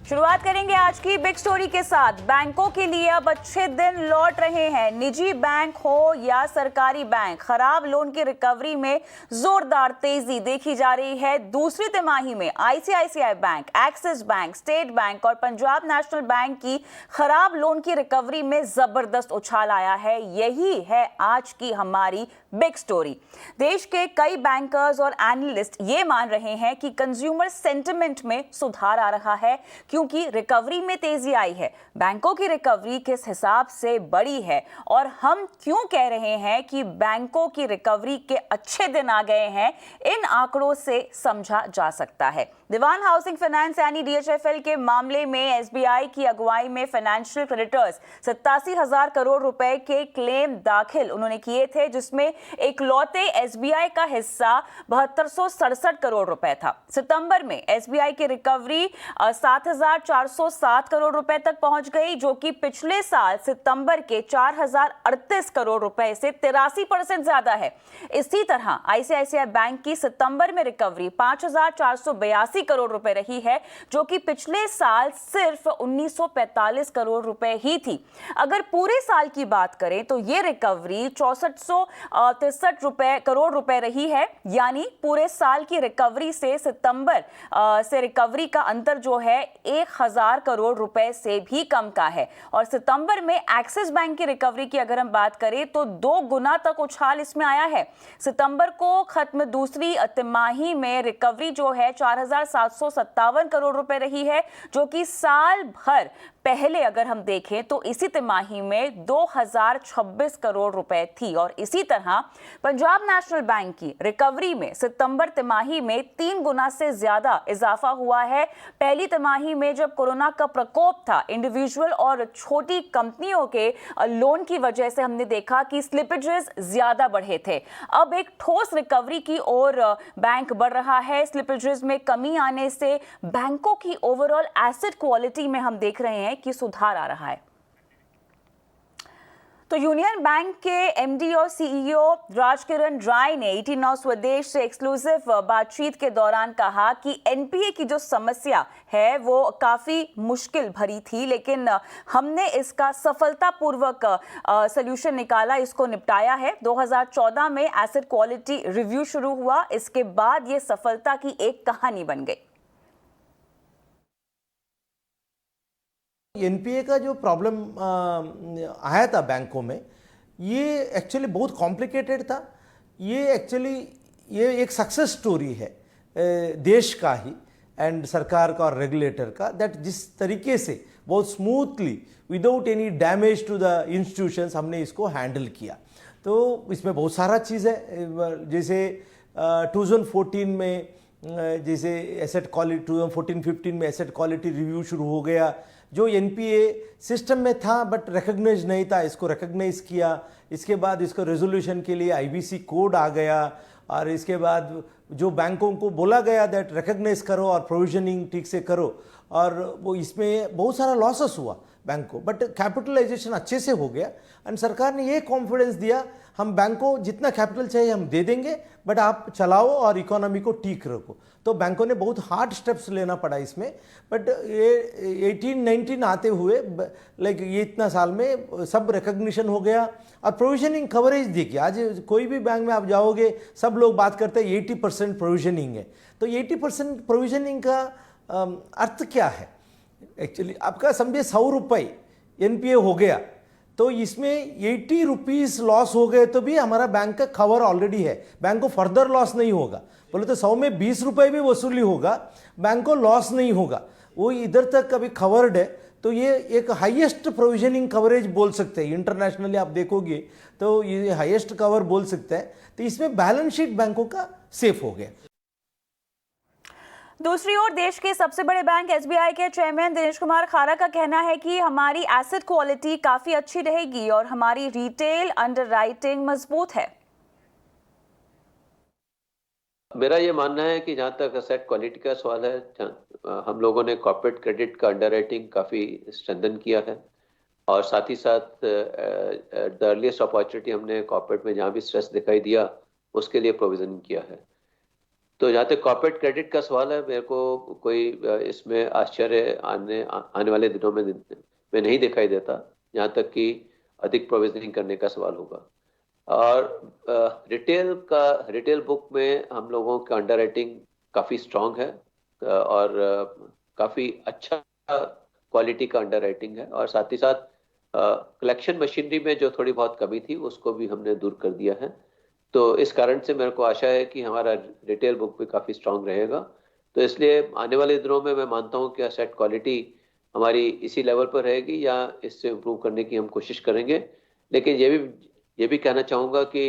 शुरुआत करेंगे आज की बिग स्टोरी के साथ। बैंकों के लिए अब अच्छे दिन लौट रहे हैं। निजी बैंक हो या सरकारी बैंक, खराब लोन की रिकवरी में जोरदार तेजी देखी जा रही है। दूसरी तिमाही में ICICI bank, axis bank, state bank और पंजाब नेशनल बैंक की खराब लोन की रिकवरी में जबरदस्त उछाल आया है। यही है आज की हमारी बिग स्टोरी। देश के कई बैंकर्स और एनालिस्ट ये मान रहे हैं कि कंज्यूमर सेंटिमेंट में सुधार आ रहा है क्योंकि रिकवरी में तेजी आई है। बैंकों की रिकवरी किस हिसाब से बड़ी है और हम क्यों कह रहे हैं कि बैंकों की रिकवरी के अच्छे दिन आ गए हैं, इन आंकड़ों से समझा जा सकता है। दीवान हाउसिंग फाइनेंस यानी डीएचएफएल के मामले में एसबीआई की अगुवाई में फाइनेंशियल क्रेडिटर्स 87,000 करोड़ रुपए के क्लेम दाखिल उन्होंने किए थे, जिसमें इकलौते एसबीआई का हिस्सा 7267 करोड़ रुपए था। सितंबर में एसबीआई की रिकवरी 7,407 करोड़ रुपए तक पहुंच गई, जो कि पिछले साल सितंबर के 4,038 करोड़ रुपए से 83% ज्यादा है। इसी तरह आईसीआईसीआई बैंक की सितंबर में रिकवरी 5,482 करोड़ रुपए रही है, जो कि पिछले साल सिर्फ 1,945 करोड़ रुपए ही थी। अगर पूरे साल की बात करें तो ये रिकवरी 6463 करोड़ रुपए रही है, यानी पूरे साल की रिकवरी से सितंबर से रिकवरी का अंतर जो है 1,000 करोड़ रुपए से भी कम का है। और सितंबर में एक्सिस बैंक की रिकवरी की अगर हम बात करें तो 2 गुना तक उछाल इसमें आया है। सितंबर को खत्म दूसरी तिमाही में रिकवरी जो है 4,757 करोड़ रुपए रही है, जो कि साल भर पहले अगर हम देखें तो इसी तिमाही में 2,026 करोड़ रुपए थी। और इसी तरह पंजाब नेशनल बैंक की रिकवरी में सितंबर तिमाही में 3 गुना से ज्यादा इजाफा हुआ है। पहली तिमाही में जब कोरोना का प्रकोप था, इंडिविजुअल और छोटी कंपनियों के लोन की वजह से हमने देखा कि स्लिपेजेस ज्यादा बढ़े थे। अब एक ठोस रिकवरी की ओर बैंक बढ़ रहा है। स्लिपेजेस में कमी आने से बैंकों की ओवरऑल एसेट क्वालिटी में हम देख रहे हैं कि सुधार आ रहा है। तो यूनियन बैंक के एमडी और सीईओ राजकिरण राय ने 18 नाउ स्वदेश से एक्सक्लूसिव बातचीत के दौरान कहा कि एनपीए की जो समस्या है वो काफी मुश्किल भरी थी, लेकिन हमने इसका सफलतापूर्वक सॉल्यूशन निकाला, इसको निपटाया है। 2014 में एसेट क्वालिटी रिव्यू शुरू हुआ, इसके बाद ये सफलता की एक कहानी बन गई। एनपीए का जो प्रॉब्लम आया था बैंकों में, ये एक्चुअली बहुत कॉम्प्लिकेटेड था। ये एक्चुअली ये एक सक्सेस स्टोरी है देश का ही एंड सरकार का और रेगुलेटर का, दैट जिस तरीके से बहुत smoothly without any damage to the institutions हमने इसको हैंडल किया। तो इसमें बहुत सारा चीज़ है, जैसे 2014 में जैसे एसेट क्वालिटी 2014-15 में एसेट क्वालिटी रिव्यू शुरू हो गया। जो एनपीए सिस्टम में था बट रिकग्नाइज नहीं था, इसको रिकग्नाइज किया। इसके बाद इसको रेजोल्यूशन के लिए आईबीसी कोड आ गया, और इसके बाद जो बैंकों को बोला गया दैट रिकग्नाइज करो और प्रोविजनिंग ठीक से करो, और वो इसमें बहुत सारा लॉसेस हुआ बैंक को, बट कैपिटलाइजेशन अच्छे से हो गया। एंड सरकार ने ये कॉन्फिडेंस दिया, हम बैंक को जितना कैपिटल चाहिए हम दे देंगे, बट आप चलाओ और इकोनॉमी को ठीक रखो। तो बैंकों ने बहुत हार्ड स्टेप्स लेना पड़ा इसमें, बट ये 18-19 आते हुए लाइक ये इतना साल में सब रिकग्निशन हो गया। और प्रोविजनिंग कवरेज देखिए, आज कोई भी बैंक में आप जाओगे सब लोग बात करते हैं 80% प्रोविजनिंग है। तो 80% प्रोविजनिंग का अर्थ क्या है? एक्चुअली आपका समझे 100 रुपये एनपीए हो गया, तो इसमें 80 रुपीज़ लॉस हो गए तो भी हमारा बैंक का कवर ऑलरेडी है, बैंक को फर्दर लॉस नहीं होगा। बोले तो 100 में 20 रुपये भी वसूली होगा, बैंक को लॉस नहीं होगा, वो इधर तक अभी कवर्ड है। तो ये एक हाईएस्ट प्रोविजनिंग कवरेज बोल सकते हैं, इंटरनेशनली आप देखोगे तो ये हाईएस्ट कवर बोल सकते हैं। तो इसमें बैलेंस शीट बैंकों का सेफ हो गया। दूसरी ओर देश के सबसे बड़े बैंक एसबीआई के चेयरमैन दिनेश कुमार खारा का कहना है कि हमारी एसेट क्वालिटी काफी अच्छी रहेगी और हमारी रिटेल अंडरराइटिंग मजबूत है। मेरा ये मानना है कि जहाँ तक एसेट क्वालिटी का सवाल है, हम लोगों ने कॉर्पोरेट क्रेडिट का अंडरराइटिंग काफ़ी स्ट्रेंथन किया है, और साथ ही साथ द अर्लीस्ट अपॉर्चुनिटी हमने कॉर्पोरेट में जहाँ भी स्ट्रेस दिखाई दिया उसके लिए प्रोविजन किया है। तो जहाँ तक कॉर्पोरेट क्रेडिट का सवाल है, मेरे को कोई इसमें आश्चर्य आने वाले दिनों में नहीं दिखाई देता, जहाँ तक कि अधिक प्रोविजनिंग करने का सवाल होगा। और रिटेल बुक में हम लोगों का अंडरराइटिंग काफ़ी स्ट्रांग है और काफ़ी अच्छा क्वालिटी का अंडरराइटिंग है, और साथ ही साथ कलेक्शन मशीनरी में जो थोड़ी बहुत कमी थी उसको भी हमने दूर कर दिया है। तो इस कारण से मेरे को आशा है कि हमारा रिटेल बुक भी काफ़ी स्ट्रांग रहेगा। तो इसलिए आने वाले दिनों में मैं मानता हूं कि एसेट क्वालिटी हमारी इसी लेवल पर रहेगी या इससे इम्प्रूव करने की हम कोशिश करेंगे। लेकिन ये भी कहना चाहूँगा कि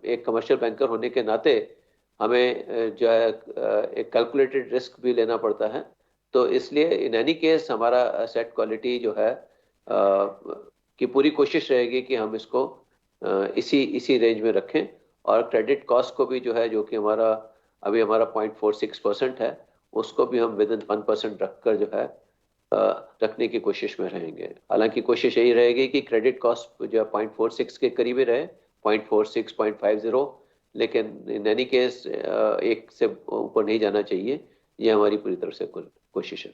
एक कमर्शियल बैंकर होने के नाते हमें जो है एक कैलकुलेटेड रिस्क भी लेना पड़ता है। तो इसलिए इन एनी केस हमारा एसेट क्वालिटी जो है की पूरी कोशिश रहेगी कि हम इसको इसी रेंज में रखें, और क्रेडिट कॉस्ट को भी जो है, जो कि अभी हमारा 0.46% है, उसको भी हम विद इन 1% रखकर जो है रखने की कोशिश में रहेंगे। हालांकि कोशिश यही रहेगी कि क्रेडिट कॉस्ट जो है 0.46 के करीब ही रहे, 0.46, 0.50, लेकिन इन एनी केस एक से ऊपर नहीं जाना चाहिए। ये हमारी पूरी तरफ से कोशिश है।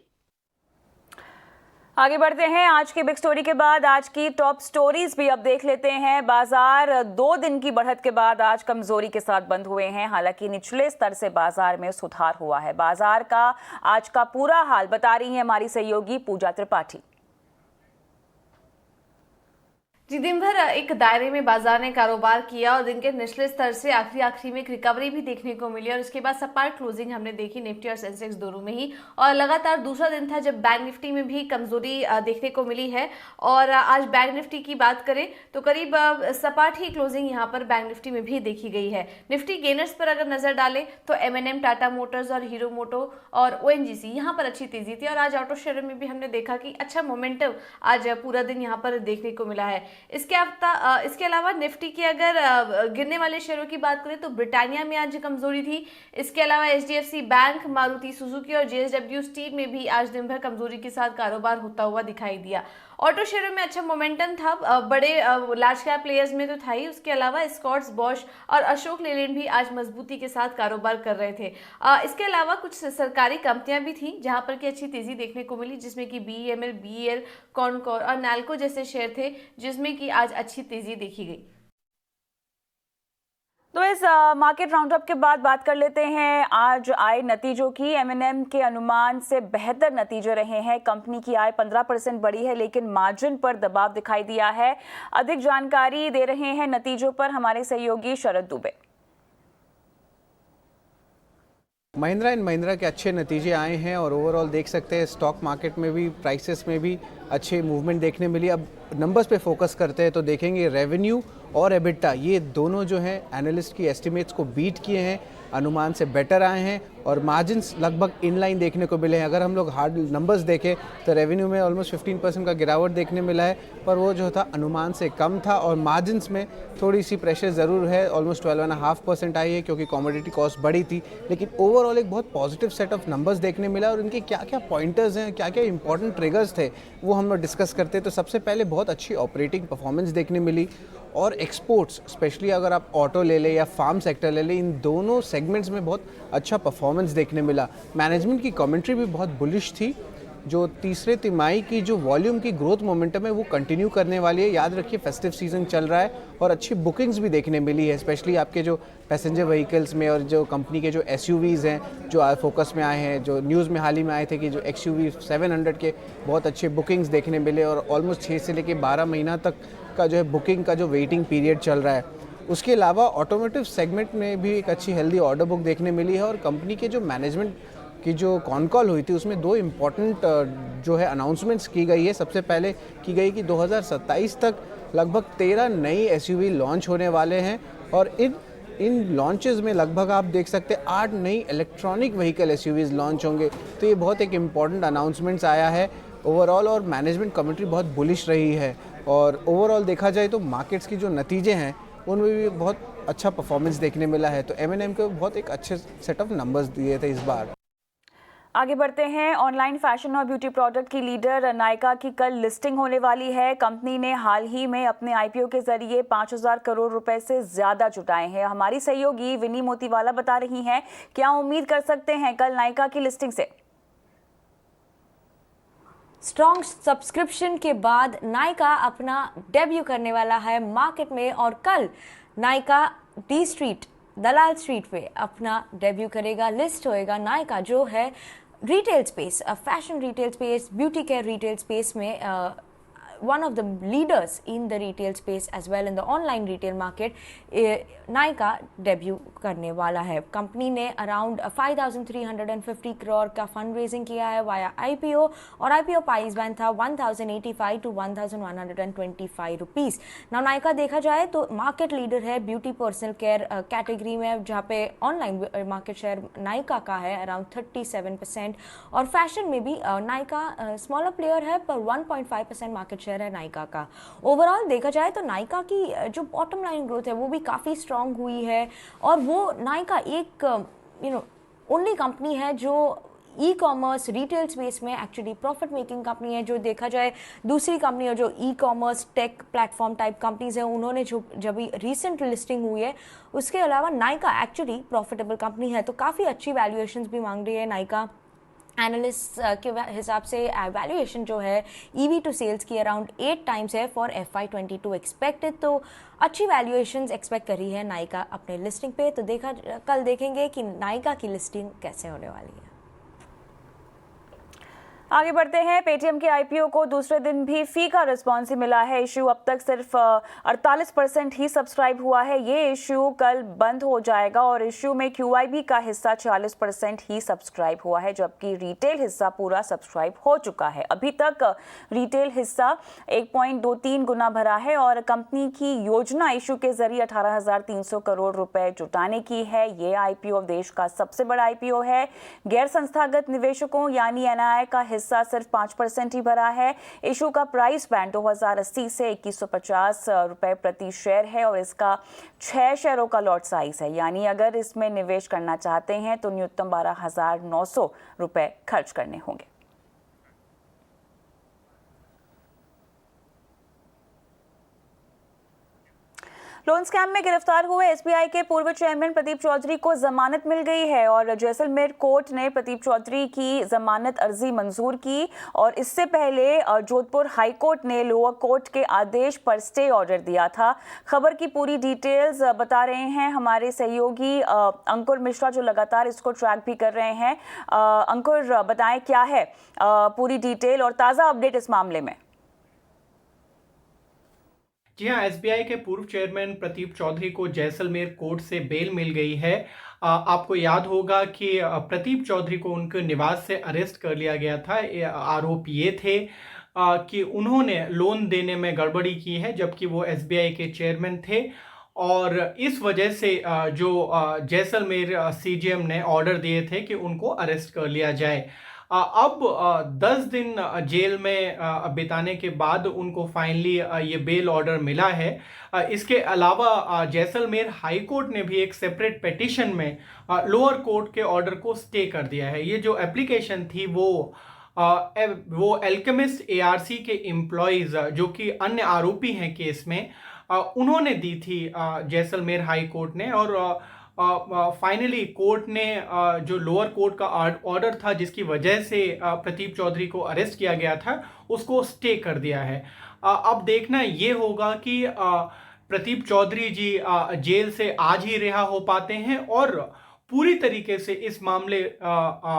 आगे बढ़ते हैं। आज की बिग स्टोरी के बाद आज की टॉप स्टोरीज भी अब देख लेते हैं। बाजार 2 दिन की बढ़त के बाद आज कमजोरी के साथ बंद हुए हैं। हालांकि निचले स्तर से बाजार में सुधार हुआ है। बाजार का आज का पूरा हाल बता रही है हमारी सहयोगी पूजा त्रिपाठी। जी, दिन भर एक दायरे में बाजार ने कारोबार किया और दिन के निचले स्तर से आखिरी में एक रिकवरी भी देखने को मिली, और उसके बाद सपाट क्लोजिंग हमने देखी निफ्टी और सेंसेक्स दोनों में ही। और लगातार दूसरा दिन था जब बैंक निफ्टी में भी कमजोरी देखने को मिली है। और आज बैंक निफ्टी की बात करें तो करीब सपाट ही क्लोजिंग यहाँ पर बैंक निफ्टी में भी देखी गई है। निफ्टी गेनर्स पर अगर नजर डालें तो M&M, टाटा मोटर्स और हीरो मोटो और ONGC यहाँ पर अच्छी तेजी थी। और आज ऑटो शेयरों में भी हमने देखा कि अच्छा मोमेंटम आज पूरा दिन यहाँ पर देखने को मिला है। इसके अलावा निफ्टी की अगर गिरने वाले शेयरों की बात करें तो ब्रिटानिया में आज कमजोरी थी। इसके अलावा HDFC बैंक, मारुति सुजुकी और JSW स्टील में भी आज दिन भर कमजोरी के साथ कारोबार होता हुआ दिखाई दिया। ऑटो शेयरों में अच्छा मोमेंटम था, बड़े लार्ज कैप प्लेयर्स में तो था ही। उसके अलावा स्कॉट्स, बॉश और अशोक लेलैंड भी आज मजबूती के साथ कारोबार कर रहे थे। इसके अलावा कुछ सरकारी कंपनियां भी थी जहां पर की अच्छी तेजी देखने को मिली, जिसमें कि BEML, BEL, कॉनकोर और नैल्को जैसे शेयर थे जिसमें कि आज अच्छी तेजी देखी गई। तो इस मार्केट राउंडअप के बाद बात कर लेते हैं आज आए नतीजों की। M&M के अनुमान से बेहतर नतीजे रहे हैं। कंपनी की आय 15% बढ़ी है, लेकिन मार्जिन पर दबाव दिखाई दिया है। अधिक जानकारी दे रहे हैं नतीजों पर हमारे सहयोगी शरद दुबे। महिंद्रा एंड महिंद्रा के अच्छे नतीजे आए हैं और ओवरऑल देख सकते हैं स्टॉक मार्केट में भी, प्राइसेस में भी अच्छे मूवमेंट देखने मिली। अब नंबर्स पे फोकस करते हैं तो देखेंगे रेवेन्यू और एबिटा, ये दोनों जो हैं एनालिस्ट की एस्टिमेट्स को बीट किए हैं, अनुमान से बेटर आए हैं और मार्जिन्स लगभग इनलाइन देखने को मिले हैं। अगर हम लोग हार्ड नंबर्स देखें तो रेवेन्यू में ऑलमोस्ट 15% का गिरावट देखने मिला है, पर वो जो था अनुमान से कम था। और मार्जिन्स में थोड़ी सी प्रेशर ज़रूर है, ऑलमोस्ट 12.5% आई है क्योंकि कमोडिटी कॉस्ट बढ़ी थी। लेकिन ओवरऑल एक बहुत पॉजिटिव सेट ऑफ नंबर्स देखने मिला और इनके क्या क्या पॉइंटर्स हैं, क्या क्या इंपॉर्टेंट ट्रिगर्स थे, वो हम लोग डिस्कस करते हैं। तो सबसे पहले बहुत अच्छी ऑपरेटिंग परफॉर्मेंस देखने मिली और एक्सपोर्ट्स, स्पेशली अगर आप ऑटो ले लें या फार्म सेक्टर ले लें, इन दोनों सेगमेंट्स में बहुत अच्छा परफॉर्मेंस देखने मिला। मैनेजमेंट की कमेंट्री भी बहुत बुलिश थी। जो तीसरे तिमाही की जो वॉल्यूम की ग्रोथ मोमेंटम है वो कंटिन्यू करने वाली है। याद रखिए फेस्टिव सीजन चल रहा है और अच्छी बुकिंग्स भी देखने मिली है, स्पेशली आपके जो पैसेंजर व्हीकल्स में और जो कंपनी के जो SUVs हैं जो फोकस में आए हैं, जो न्यूज़ में हाल ही में आए थे कि जो XUV 700 के बहुत अच्छे बुकिंग्स देखने मिले और ऑलमोस्ट 6 से लेकर 12 महीना तक का जो है बुकिंग का जो वेटिंग पीरियड चल रहा है। उसके अलावा ऑटोमोटिव सेगमेंट में भी एक अच्छी हेल्दी ऑर्डर बुक देखने मिली है और कंपनी के जो मैनेजमेंट की जो कॉन कॉल हुई थी उसमें 2 इम्पॉर्टेंट जो है अनाउंसमेंट्स की गई है। सबसे पहले की गई कि 2027 तक लगभग 13 नई SUV लॉन्च होने वाले हैं और इन लॉन्चेस में लगभग आप देख सकते हैं 8 नई इलेक्ट्रॉनिक व्हीकल SUVs लॉन्च होंगे। तो ये बहुत एक इम्पॉर्टेंट अनाउंसमेंट्स आया है ओवरऑल और मैनेजमेंट कमेंट्री बहुत बुलिश रही है। और ओवरऑल देखा जाए तो मार्केट्स की जो नतीजे हैं उनमें भी बहुत अच्छा परफॉर्मेंस देखने मिला है। तो M&M को बहुत एक अच्छे सेट ऑफ नंबर्स दिए थे इस बार। आगे बढ़ते हैं। ऑनलाइन फैशन और ब्यूटी प्रोडक्ट की लीडर नायका की कल लिस्टिंग होने वाली है। कंपनी ने हाल ही में अपने आईपीओ के जरिए 5,000 करोड़ रुपए से ज्यादा जुटाए हैं। हमारी सहयोगी विनी मोतीवाला बता रही हैं, क्या उम्मीद कर सकते हैं कल नायका की लिस्टिंग से? स्ट्रॉन्ग सब्सक्रिप्शन के बाद नायका अपना डेब्यू करने वाला है मार्केट में और कल नायका डी स्ट्रीट दलाल स्ट्रीट पे अपना डेब्यू करेगा। लिस्ट होएगा नायका जो है retail space, fashion retail space, beauty care retail space में one of the leaders in the retail space as well in the online retail market. Nykaa debut करने वाला है। कंपनी ने अराउंड 5,350 करोड़ का फंड रेजिंग किया है वाया आईपीओ और IPO price band था 1,085 to 1,125 रुपीज़। नाउ नायका देखा जाए तो मार्केट लीडर है ब्यूटी पर्सनल केयर कैटेगरी में, जहाँ पे ऑनलाइन मार्केट शेयर नायका का है अराउंड 37% और फैशन में भी नायका स्मॉलर प्लेयर है पर 1.5% मार्केट शेयर है नायका का। ओवरऑल देखा जाए तो नायका की जो बॉटम लाइन ग्रोथ है वो भी काफ़ी स्ट्रांग हुई है और वो नायका एक ओनली कंपनी है जो ई कॉमर्स रिटेल स्पेस में एक्चुअली प्रॉफिट मेकिंग कंपनी है। जो देखा जाए दूसरी कंपनी है जो e commerce take platform type companies हैं, उन्होंने जो जब रिसेंट लिस्टिंग हुई है उसके अलावा नायका एक्चुअली प्रॉफिटेबल कंपनी है, तो काफ़ी अच्छी वैल्यूएशंस भी मांग रही है नायका। एनालिस्ट के हिसाब से वैल्यूएशन जो है ईवी टू सेल्स की अराउंड 8 टाइम्स है फॉर FY22 एक्सपेक्टेड, तो अच्छी वैल्यूएशंस एक्सपेक्ट करी है नायका अपने लिस्टिंग पे। तो कल देखेंगे कि नायका की लिस्टिंग कैसे होने वाली है। आगे बढ़ते हैं। पेटीएम के आईपीओ को दूसरे दिन भी फीका रिस्पॉन्स ही मिला है। इशू अब तक सिर्फ 48% ही सब्सक्राइब हुआ है। ये इशू कल बंद हो जाएगा और इशू में QIB का हिस्सा 40% ही सब्सक्राइब हुआ है, जबकि रिटेल हिस्सा पूरा सब्सक्राइब हो चुका है। अभी तक रिटेल हिस्सा 1.23 गुना भरा है और कंपनी की योजना इशू के जरिए 18,300 करोड़ रुपए जुटाने की है। ये आईपीओ देश का सबसे बड़ा आईपीओ है। गैर संस्थागत निवेशकों यानी NII का हिस्सा सिर्फ 5% ही भरा है। इशू का प्राइस बैंड 2080 से 2150 रुपए प्रति शेयर है और इसका 6 शेयरों का लॉट साइज है, यानी अगर इसमें निवेश करना चाहते हैं तो न्यूनतम 12,900 रुपए खर्च करने होंगे। लोन स्कैम में गिरफ्तार हुए SBI के पूर्व चेयरमैन प्रदीप चौधरी को जमानत मिल गई है और जैसलमेर कोर्ट ने प्रदीप चौधरी की जमानत अर्जी मंजूर की और इससे पहले जोधपुर हाई कोर्ट ने लोअर कोर्ट के आदेश पर स्टे ऑर्डर दिया था। खबर की पूरी डिटेल्स बता रहे हैं हमारे सहयोगी अंकुर मिश्रा, जो लगातार इसको ट्रैक भी कर रहे हैं। अंकुर, बताएं क्या है पूरी डिटेल और ताज़ा अपडेट इस मामले में? जी हाँ, SBI के पूर्व चेयरमैन प्रदीप चौधरी को जैसलमेर कोर्ट से बेल मिल गई है। आपको याद होगा कि प्रदीप चौधरी को उनके निवास से अरेस्ट कर लिया गया था। आरोप ये थे कि उन्होंने लोन देने में गड़बड़ी की है जबकि वो SBI के चेयरमैन थे और इस वजह से जो जैसलमेर CGM ने ऑर्डर दिए थे कि उनको अरेस्ट कर लिया जाए। अब 10 दिन जेल में बिताने के बाद उनको फाइनली ये बेल ऑर्डर मिला है। इसके अलावा जैसलमेर हाई कोर्ट ने भी एक सेपरेट पिटीशन में लोअर कोर्ट के ऑर्डर को स्टे कर दिया है। ये जो एप्लीकेशन थी वो एल्केमिस्ट ARC के एम्प्लॉयज़ जो कि अन्य आरोपी हैं केस में, उन्होंने दी थी जैसलमेर हाई कोर्ट ने और फाइनली कोर्ट ने जो लोअर कोर्ट का ऑर्डर था जिसकी वजह से प्रदीप चौधरी को अरेस्ट किया गया था उसको स्टे कर दिया है। अब देखना ये होगा कि प्रदीप चौधरी जी जेल से आज ही रिहा हो पाते हैं और पूरी तरीके से इस मामले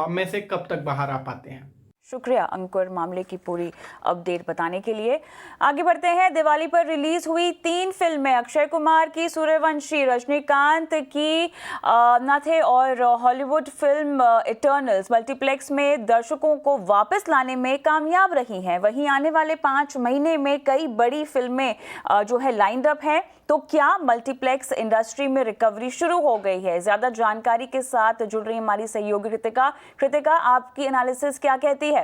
में से कब तक बाहर आ पाते हैं। शुक्रिया अंकुर मामले की पूरी अपडेट बताने के लिए। आगे बढ़ते हैं। दिवाली पर रिलीज हुई 3 फिल्में अक्षय कुमार की सूर्यवंशी, रजनीकांत की नाथे और हॉलीवुड फिल्म इटर्नल्स मल्टीप्लेक्स में दर्शकों को वापस लाने में कामयाब रही हैं। वहीं आने वाले 5 महीने में कई बड़ी फिल्में जो है लाइंड अप हैं। तो क्या मल्टीप्लेक्स इंडस्ट्री में रिकवरी शुरू हो गई है? ज्यादा जानकारी के साथ जुड़ रही हमारी सहयोगी कृतिका, आपकी एनालिसिस क्या कहती है?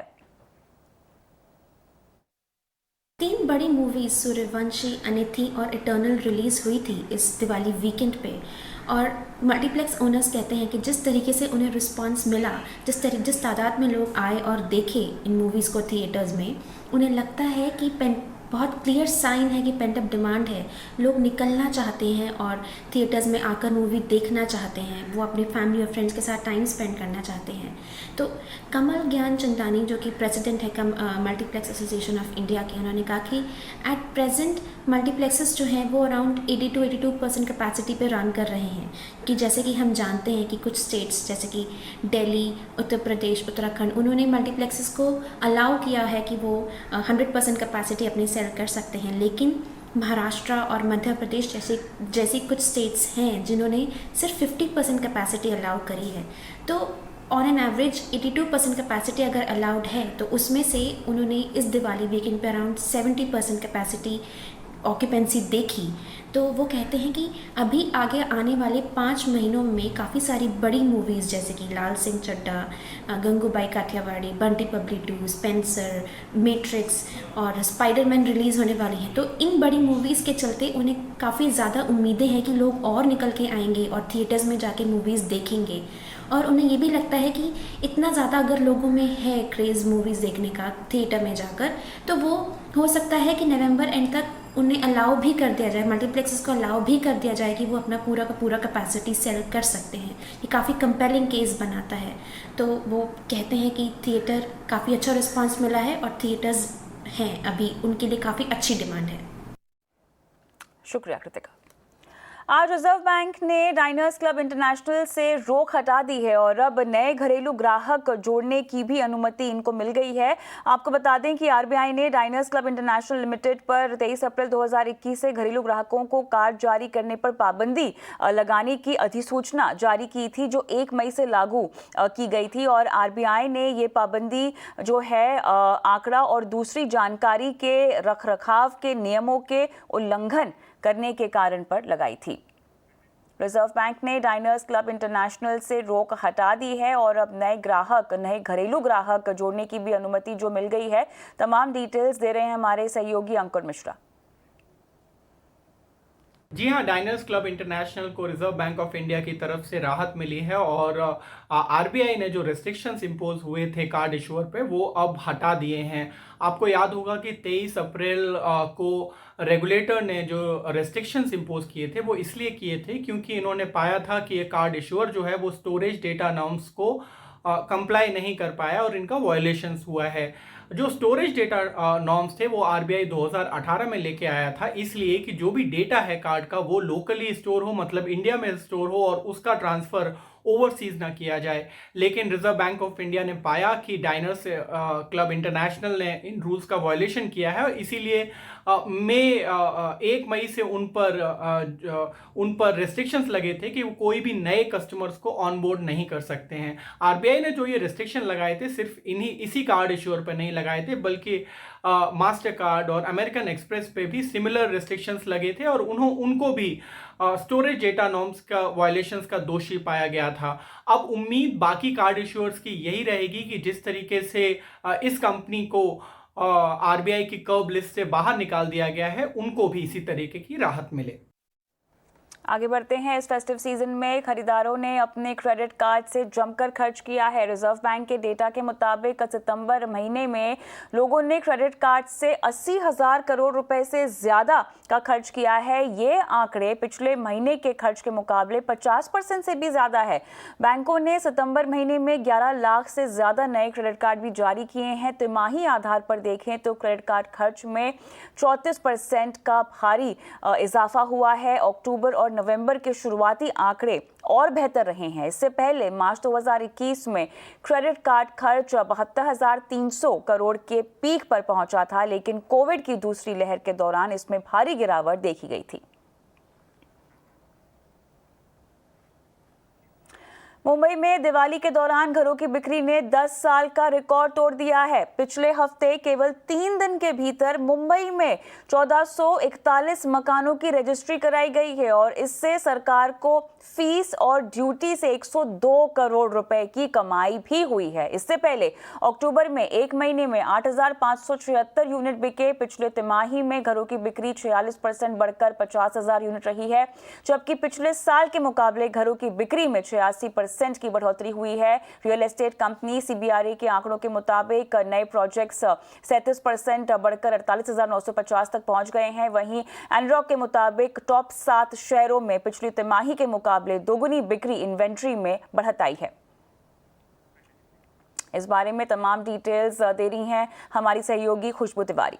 3 बड़ी मूवीज सूर्यवंशी, अनिथि और इटर्नल रिलीज हुई थी इस दिवाली वीकेंड पे और मल्टीप्लेक्स ओनर्स कहते हैं कि जिस तरीके से उन्हें रिस्पांस मिला, जिस तादाद में लोग आए और देखे इन मूवीज़ को थिएटर्स में, उन्हें लगता है कि बहुत क्लियर साइन है कि पेंट अप डिमांड है। लोग निकलना चाहते हैं और थिएटर्स में आकर मूवी देखना चाहते हैं, वो अपने फैमिली और फ्रेंड्स के साथ टाइम स्पेंड करना चाहते हैं। तो कमल ज्ञान चंदानी जो कि प्रेसिडेंट है मल्टीप्लेक्स एसोसिएशन ऑफ इंडिया के, उन्होंने कहा कि एट प्रेजेंट मल्टीप्लेक्सेस जो हैं वो अराउंड 82% कैपेसिटी पे रन कर रहे हैं। कि जैसे कि हम जानते हैं कि कुछ स्टेट्स जैसे कि दिल्ली, उत्तर प्रदेश, उत्तराखंड, उन्होंने मल्टीप्लेक्सेस को अलाउ किया है कि वो 100% कैपेसिटी अपनी सेल कर सकते हैं, लेकिन महाराष्ट्र और मध्य प्रदेश जैसी कुछ स्टेट्स हैं जिन्होंने सिर्फ 50% कैपेसिटी अलाउ करी है। तो ऑन एन एवरेज 82% कैपेसिटी अगर अलाउड है तो उसमें से उन्होंने इस दिवाली वीकेंड पे अराउंड 70% कैपेसिटी ऑक्यूपेंसी देखी। तो वो कहते हैं कि अभी आगे आने वाले 5 महीनों में काफ़ी सारी बड़ी मूवीज़ जैसे कि लाल सिंह चड्ढा, गंगूबाई काठियावाड़ी, बंटी पब्ली 2, स्पेंसर, मैट्रिक्स और स्पाइडरमैन रिलीज़ होने वाली हैं। तो इन बड़ी मूवीज़ के चलते उन्हें काफ़ी ज़्यादा उम्मीदें हैं कि लोग और निकल के आएंगे और थिएटर्स में जाके मूवीज़ देखेंगे। और उन्हें ये भी लगता है कि इतना ज़्यादा अगर लोगों में है क्रेज़ मूवीज़ देखने का थिएटर में जाकर, तो वो हो सकता है कि नवंबर एंड तक उन्हें अलाउ भी कर दिया जाए, मल्टीप्लेक्सेस को अलाउ भी कर दिया जाए कि वो अपना पूरा का पूरा कैपेसिटी सेल कर सकते हैं। ये काफ़ी कंपेलिंग केस बनाता है। तो वो कहते हैं कि थिएटर काफ़ी अच्छा रिस्पांस मिला है और थिएटर्स हैं अभी उनके लिए काफ़ी अच्छी डिमांड है। शुक्रिया कृतिका। आज रिजर्व बैंक ने डाइनर्स क्लब इंटरनेशनल से रोक हटा दी है और अब नए घरेलू ग्राहक जोड़ने की भी अनुमति इनको मिल गई है। आपको बता दें कि आरबीआई ने डाइनर्स क्लब इंटरनेशनल लिमिटेड पर 23 अप्रैल 2021 से घरेलू ग्राहकों को कार्ड जारी करने पर पाबंदी लगाने की अधिसूचना जारी की थी, जो 1 मई से लागू की गई थी। और आरबीआई ने ये पाबंदी जो है आंकड़ा और दूसरी जानकारी के रखरखाव के नियमों के उल्लंघन करने के कारण पर लगाई थी। रिजर्व बैंक ने डाइनर्स क्लब इंटरनेशनल से रोक हटा दी है और अब नए घरेलू ग्राहक जोड़ने की भी अनुमति जो मिल गई है। तमाम डिटेल्स दे रहे हैं हमारे सहयोगी अंकुर मिश्रा। जी हाँ, डाइनर्स क्लब इंटरनेशनल को रिजर्व बैंक ऑफ इंडिया की तरफ से राहत मिली है और आरबीआई ने जो रेस्ट्रिक्शंस इंपोज हुए थे कार्ड इशूअर पे वो अब हटा दिए हैं। आपको याद होगा कि 23 अप्रैल को रेगुलेटर ने जो रेस्ट्रिक्शंस इंपोज किए थे वो इसलिए किए थे क्योंकि इन्होंने पाया था कि ये कार्ड इशूअर जो है वो स्टोरेज डेटा नॉर्म्स को कंप्लाई नहीं कर पाया और इनका वायलेशंस हुआ है। जो स्टोरेज डेटा नॉर्म्स थे वो आरबीआई 2018 में लेके आया था, इसलिए कि जो भी डेटा है कार्ड का वो लोकली स्टोर हो, मतलब इंडिया में स्टोर हो और उसका ट्रांसफर ओवरसीज ना किया जाए। लेकिन रिजर्व बैंक ऑफ इंडिया ने पाया कि डाइनर्स क्लब इंटरनेशनल ने इन रूल्स का वायलेशन किया है और इसीलिए 1 मई से उन पर रेस्ट्रिक्शंस लगे थे कि वो कोई भी नए कस्टमर्स को ऑनबोर्ड नहीं कर सकते हैं। आरबीआई ने जो ये रेस्ट्रिक्शन लगाए थे सिर्फ इसी कार्ड इश्यूअर पर नहीं लगाए थे, बल्कि मास्टर कार्ड और अमेरिकन एक्सप्रेस पे भी सिमिलर रेस्ट्रिक्शंस लगे थे और उनको भी स्टोरेज डेटा नॉर्म्स का वायलेशंस का दोषी पाया गया था। अब उम्मीद बाकी कार्ड इश्यूअर्स की यही रहेगी कि जिस तरीके से इस कंपनी को आरबीआई की कर्व लिस्ट से बाहर निकाल दिया गया है, उनको भी इसी तरीके की राहत मिले। आगे बढ़ते हैं। इस फेस्टिव सीजन में खरीदारों ने अपने क्रेडिट कार्ड से जमकर खर्च किया है। रिजर्व बैंक के डेटा के मुताबिक सितंबर महीने में लोगों ने क्रेडिट कार्ड से 80,000 करोड़ रुपए से ज्यादा का खर्च किया है। ये आंकड़े पिछले महीने के खर्च के मुकाबले 50% से भी ज्यादा है। बैंकों ने सितंबर महीने में 11 लाख से ज्यादा नए क्रेडिट कार्ड भी जारी किए हैं। तिमाही आधार पर देखें तो क्रेडिट कार्ड खर्च में 34% का भारी इजाफा हुआ है। अक्टूबर और नवंबर के शुरुआती आंकड़े और बेहतर रहे हैं। इससे पहले मार्च 2021 में क्रेडिट कार्ड खर्च 72,300 करोड़ के पीक पर पहुंचा था, लेकिन कोविड की दूसरी लहर के दौरान इसमें भारी गिरावट देखी गई थी। मुंबई में दिवाली के दौरान घरों की बिक्री ने 10 साल का रिकॉर्ड तोड़ दिया है। पिछले हफ्ते केवल 3 दिन के भीतर मुंबई में 1441 मकानों की रजिस्ट्री कराई गई है और इससे सरकार को फीस और ड्यूटी से 102 करोड़ रुपए की कमाई भी हुई है। इससे पहले अक्टूबर में एक महीने में 8,576 यूनिट बिके। पिछले तिमाही में घरों की बिक्री 46% बढ़कर 50,000 यूनिट रही है, जबकि पिछले साल के मुकाबले घरों की बिक्री में 86% की बढ़ोतरी हुई है। रियल एस्टेट कंपनी सीबीआरई के आंकड़ों के मुताबिक नए प्रोजेक्ट्स 37% बढ़कर 48,950 तक पहुंच गए हैं। वहीं एनरॉक के मुताबिक टॉप 7 शहरों में पिछली तिमाही के मुकाबले दोगुनी बिक्री इन्वेंट्री में बढ़त आई है। इस बारे में तमाम डिटेल्स दे रही हैं हमारी सहयोगी खुशबू तिवारी।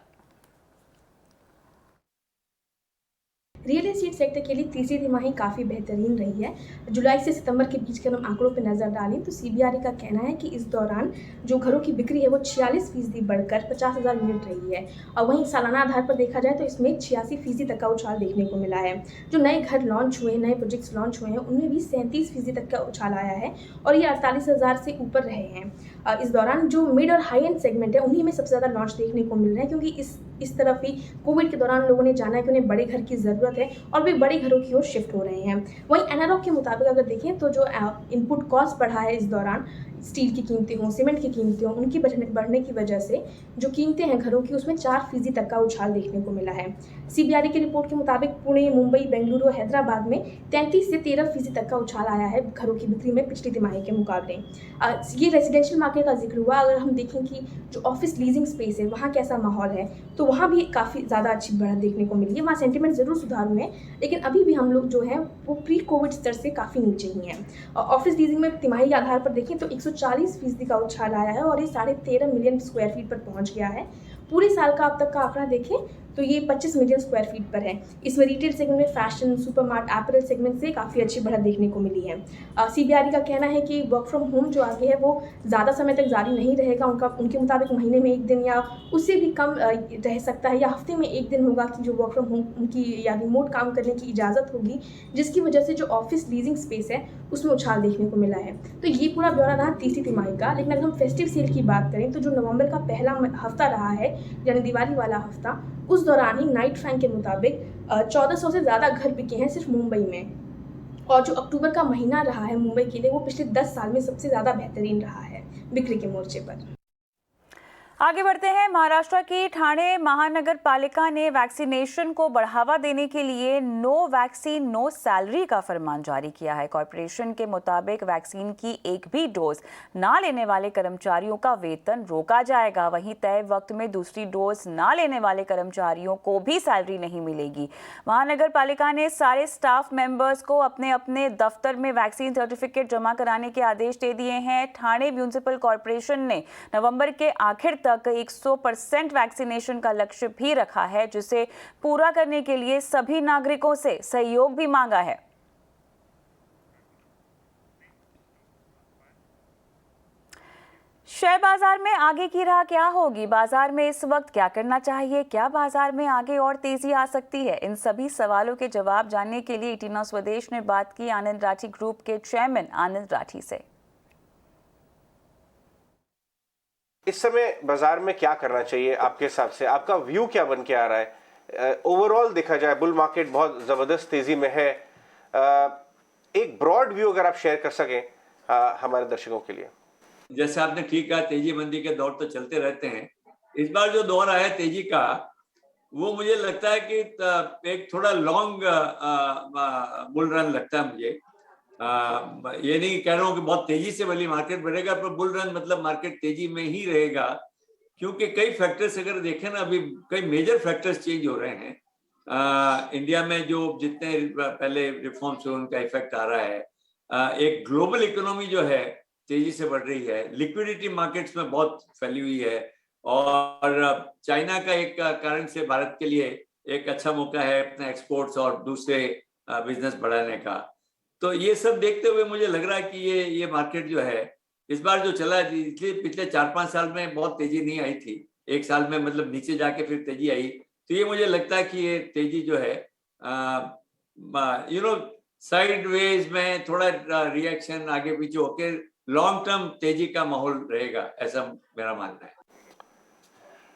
रियल एस्टेट सेक्टर के लिए तीसरी तिमाही काफ़ी बेहतरीन रही है। जुलाई से सितंबर के बीच के हम आंकड़ों पर नज़र डालें तो सीबीआरई का कहना है कि इस दौरान जो घरों की बिक्री है वो 46% बढ़कर 50,000 यूनिट रही है और वहीं सालाना आधार पर देखा जाए तो इसमें 86% तक का उछाल देखने को मिला है। जो नए घर लॉन्च हुए, नए प्रोजेक्ट्स लॉन्च हुए हैं, उनमें भी 37% तक का उछाल आया है और ये 48,000 से ऊपर रहे हैं। इस दौरान जो मिड और हाई एंड सेगमेंट है उन्हीं में सबसे ज़्यादा लॉन्च देखने को मिल रहे हैं, क्योंकि इस तरफ ही कोविड के दौरान लोगों ने जाना है कि उन्हें बड़े घर की ज़रूरत है और वे बड़े घरों की ओर शिफ्ट हो रहे हैं। वहीं एनारॉक के मुताबिक अगर देखें तो जो इनपुट कॉस्ट बढ़ा है इस दौरान, स्टील की कीमतें हों, सीमेंट की कीमतें हों, उनकी बढ़ने की वजह से जो कीमतें हैं घरों की उसमें 4% तक का उछाल देखने को मिला है। सीबीआरई की रिपोर्ट के मुताबिक पुणे, मुंबई, बेंगलुरु और हैदराबाद में 33 से 13% तक का उछाल आया है घरों की बिक्री में पिछली तिमाही के मुकाबले। ये रेजिडेंशियल मार्केट का जिक्र हुआ। अगर हम देखें कि जो ऑफिस लीजिंग स्पेस है वहाँ कैसा माहौल है तो वहाँ भी काफ़ी ज़्यादा अच्छी बढ़त देखने को मिली है। वहाँ सेंटिमेंट ज़रूर सुधार हुए हैं, लेकिन अभी भी हम लोग जो है वो प्री कोविड स्तर से काफ़ी नीचे ही हैं। ऑफिस लीजिंग में तिमाही आधार पर देखें तो 140% का उछाल आया है और ये 13.5 मिलियन स्क्वायर फीट पर पहुंच गया है। पूरे साल का अब तक का आंकड़ा देखें तो ये 25 मिलियन स्क्वायर फीट पर है। इसमें रिटेल सेगमेंट में फैशन, सुपरमार्ट, एपरल सेगमेंट से काफ़ी अच्छी बढ़त देखने को मिली है। सीबीआरई का कहना है कि वर्क फ्रॉम होम जो आगे है वो ज़्यादा समय तक जारी नहीं रहेगा। उनके मुताबिक महीने में 1 दिन या उससे भी कम रह सकता है, या हफ्ते में 1 दिन होगा कि जो वर्क फ्रॉम होम उनकी या रिमोट काम करने की इजाज़त होगी, जिसकी वजह से जो ऑफिस लीजिंग स्पेस है उसमें उछाल देखने को मिला है। तो ये पूरा ब्यौरा रहा तीसरी तिमाही का। लेकिन अगर हम फेस्टिव सेल की बात करें तो जो नवंबर का पहला हफ्ता रहा है यानी दिवाली वाला हफ्ता, उस दौरान ही नाइट फैंक के मुताबिक 1400 से ज़्यादा घर बिके हैं सिर्फ मुंबई में। और जो अक्टूबर का महीना रहा है मुंबई के लिए वो पिछले 10 साल में सबसे ज़्यादा बेहतरीन रहा है बिक्री के मोर्चे पर। आगे बढ़ते हैं। महाराष्ट्र की ठाणे महानगर पालिका ने वैक्सीनेशन को बढ़ावा देने के लिए नो वैक्सीन नो सैलरी का फरमान जारी किया है। कॉर्पोरेशन के मुताबिक वैक्सीन की एक भी डोज ना लेने वाले कर्मचारियों का वेतन रोका जाएगा। वहीं तय वक्त में दूसरी डोज ना लेने वाले कर्मचारियों को भी सैलरी नहीं मिलेगी। महानगर पालिका ने सारे स्टाफ मेंबर्स को अपने अपने दफ्तर में वैक्सीन सर्टिफिकेट जमा कराने के आदेश दे दिए हैं। ठाणे म्यूनिसिपल कॉर्पोरेशन ने नवंबर के आखिर तक 100% वैक्सीनेशन का लक्ष्य भी रखा है, जिसे पूरा करने के लिए सभी नागरिकों से सहयोग भी मांगा है। शेयर बाजार में आगे की राह क्या होगी? बाजार में इस वक्त क्या करना चाहिए? क्या बाजार में आगे और तेजी आ सकती है? इन सभी सवालों के जवाब जानने के लिए ईटीनॉ स्वदेश ने बात की आनंद राठी ग्रुप के चेयरमैन आनंद राठी से। इस समय बाजार में क्या करना चाहिए आपके हिसाब से? आपका व्यू क्या बन के आ रहा है? ओवरऑल देखा जाए बुल मार्केट बहुत ज़बरदस्त तेज़ी में है। एक ब्रॉड व्यू अगर आप शेयर कर सकें हमारे दर्शकों के लिए। जैसे आपने ठीक कहा, तेजी मंदी के दौर तो चलते रहते हैं। इस बार जो दौर आया तेजी का, वो मुझे लगता है कि एक थोड़ा लॉन्ग बुल रन लगता है मुझे। ये नहीं कह रहा हूँ कि बहुत तेजी से वाली मार्केट बढ़ेगा, पर बुल रन मतलब मार्केट तेजी में ही रहेगा, क्योंकि कई फैक्टर्स अगर देखें ना, अभी कई मेजर फैक्टर्स चेंज हो रहे हैं। इंडिया में जो जितने पहले रिफॉर्म्स हुए उनका इफेक्ट आ रहा है। एक ग्लोबल इकोनॉमी जो है तेजी से बढ़ रही है, लिक्विडिटी मार्केट्स में बहुत फैली हुई है, और चाइना का एक कारण से भारत के लिए एक अच्छा मौका है अपने एक्सपोर्ट्स और दूसरे बिजनेस बढ़ाने का। तो ये सब देखते हुए मुझे लग रहा है कि ये मार्केट जो है इस बार जो चला है, इसलिए पिछले 4-5 साल में बहुत तेजी नहीं आई थी, एक साल में मतलब नीचे जाके फिर तेजी आई। तो ये मुझे लगता है कि ये तेजी जो है साइडवेज में थोड़ा रिएक्शन आगे पीछे होकर लॉन्ग टर्म तेजी का माहौल रहेगा, ऐसा मेरा मानना है।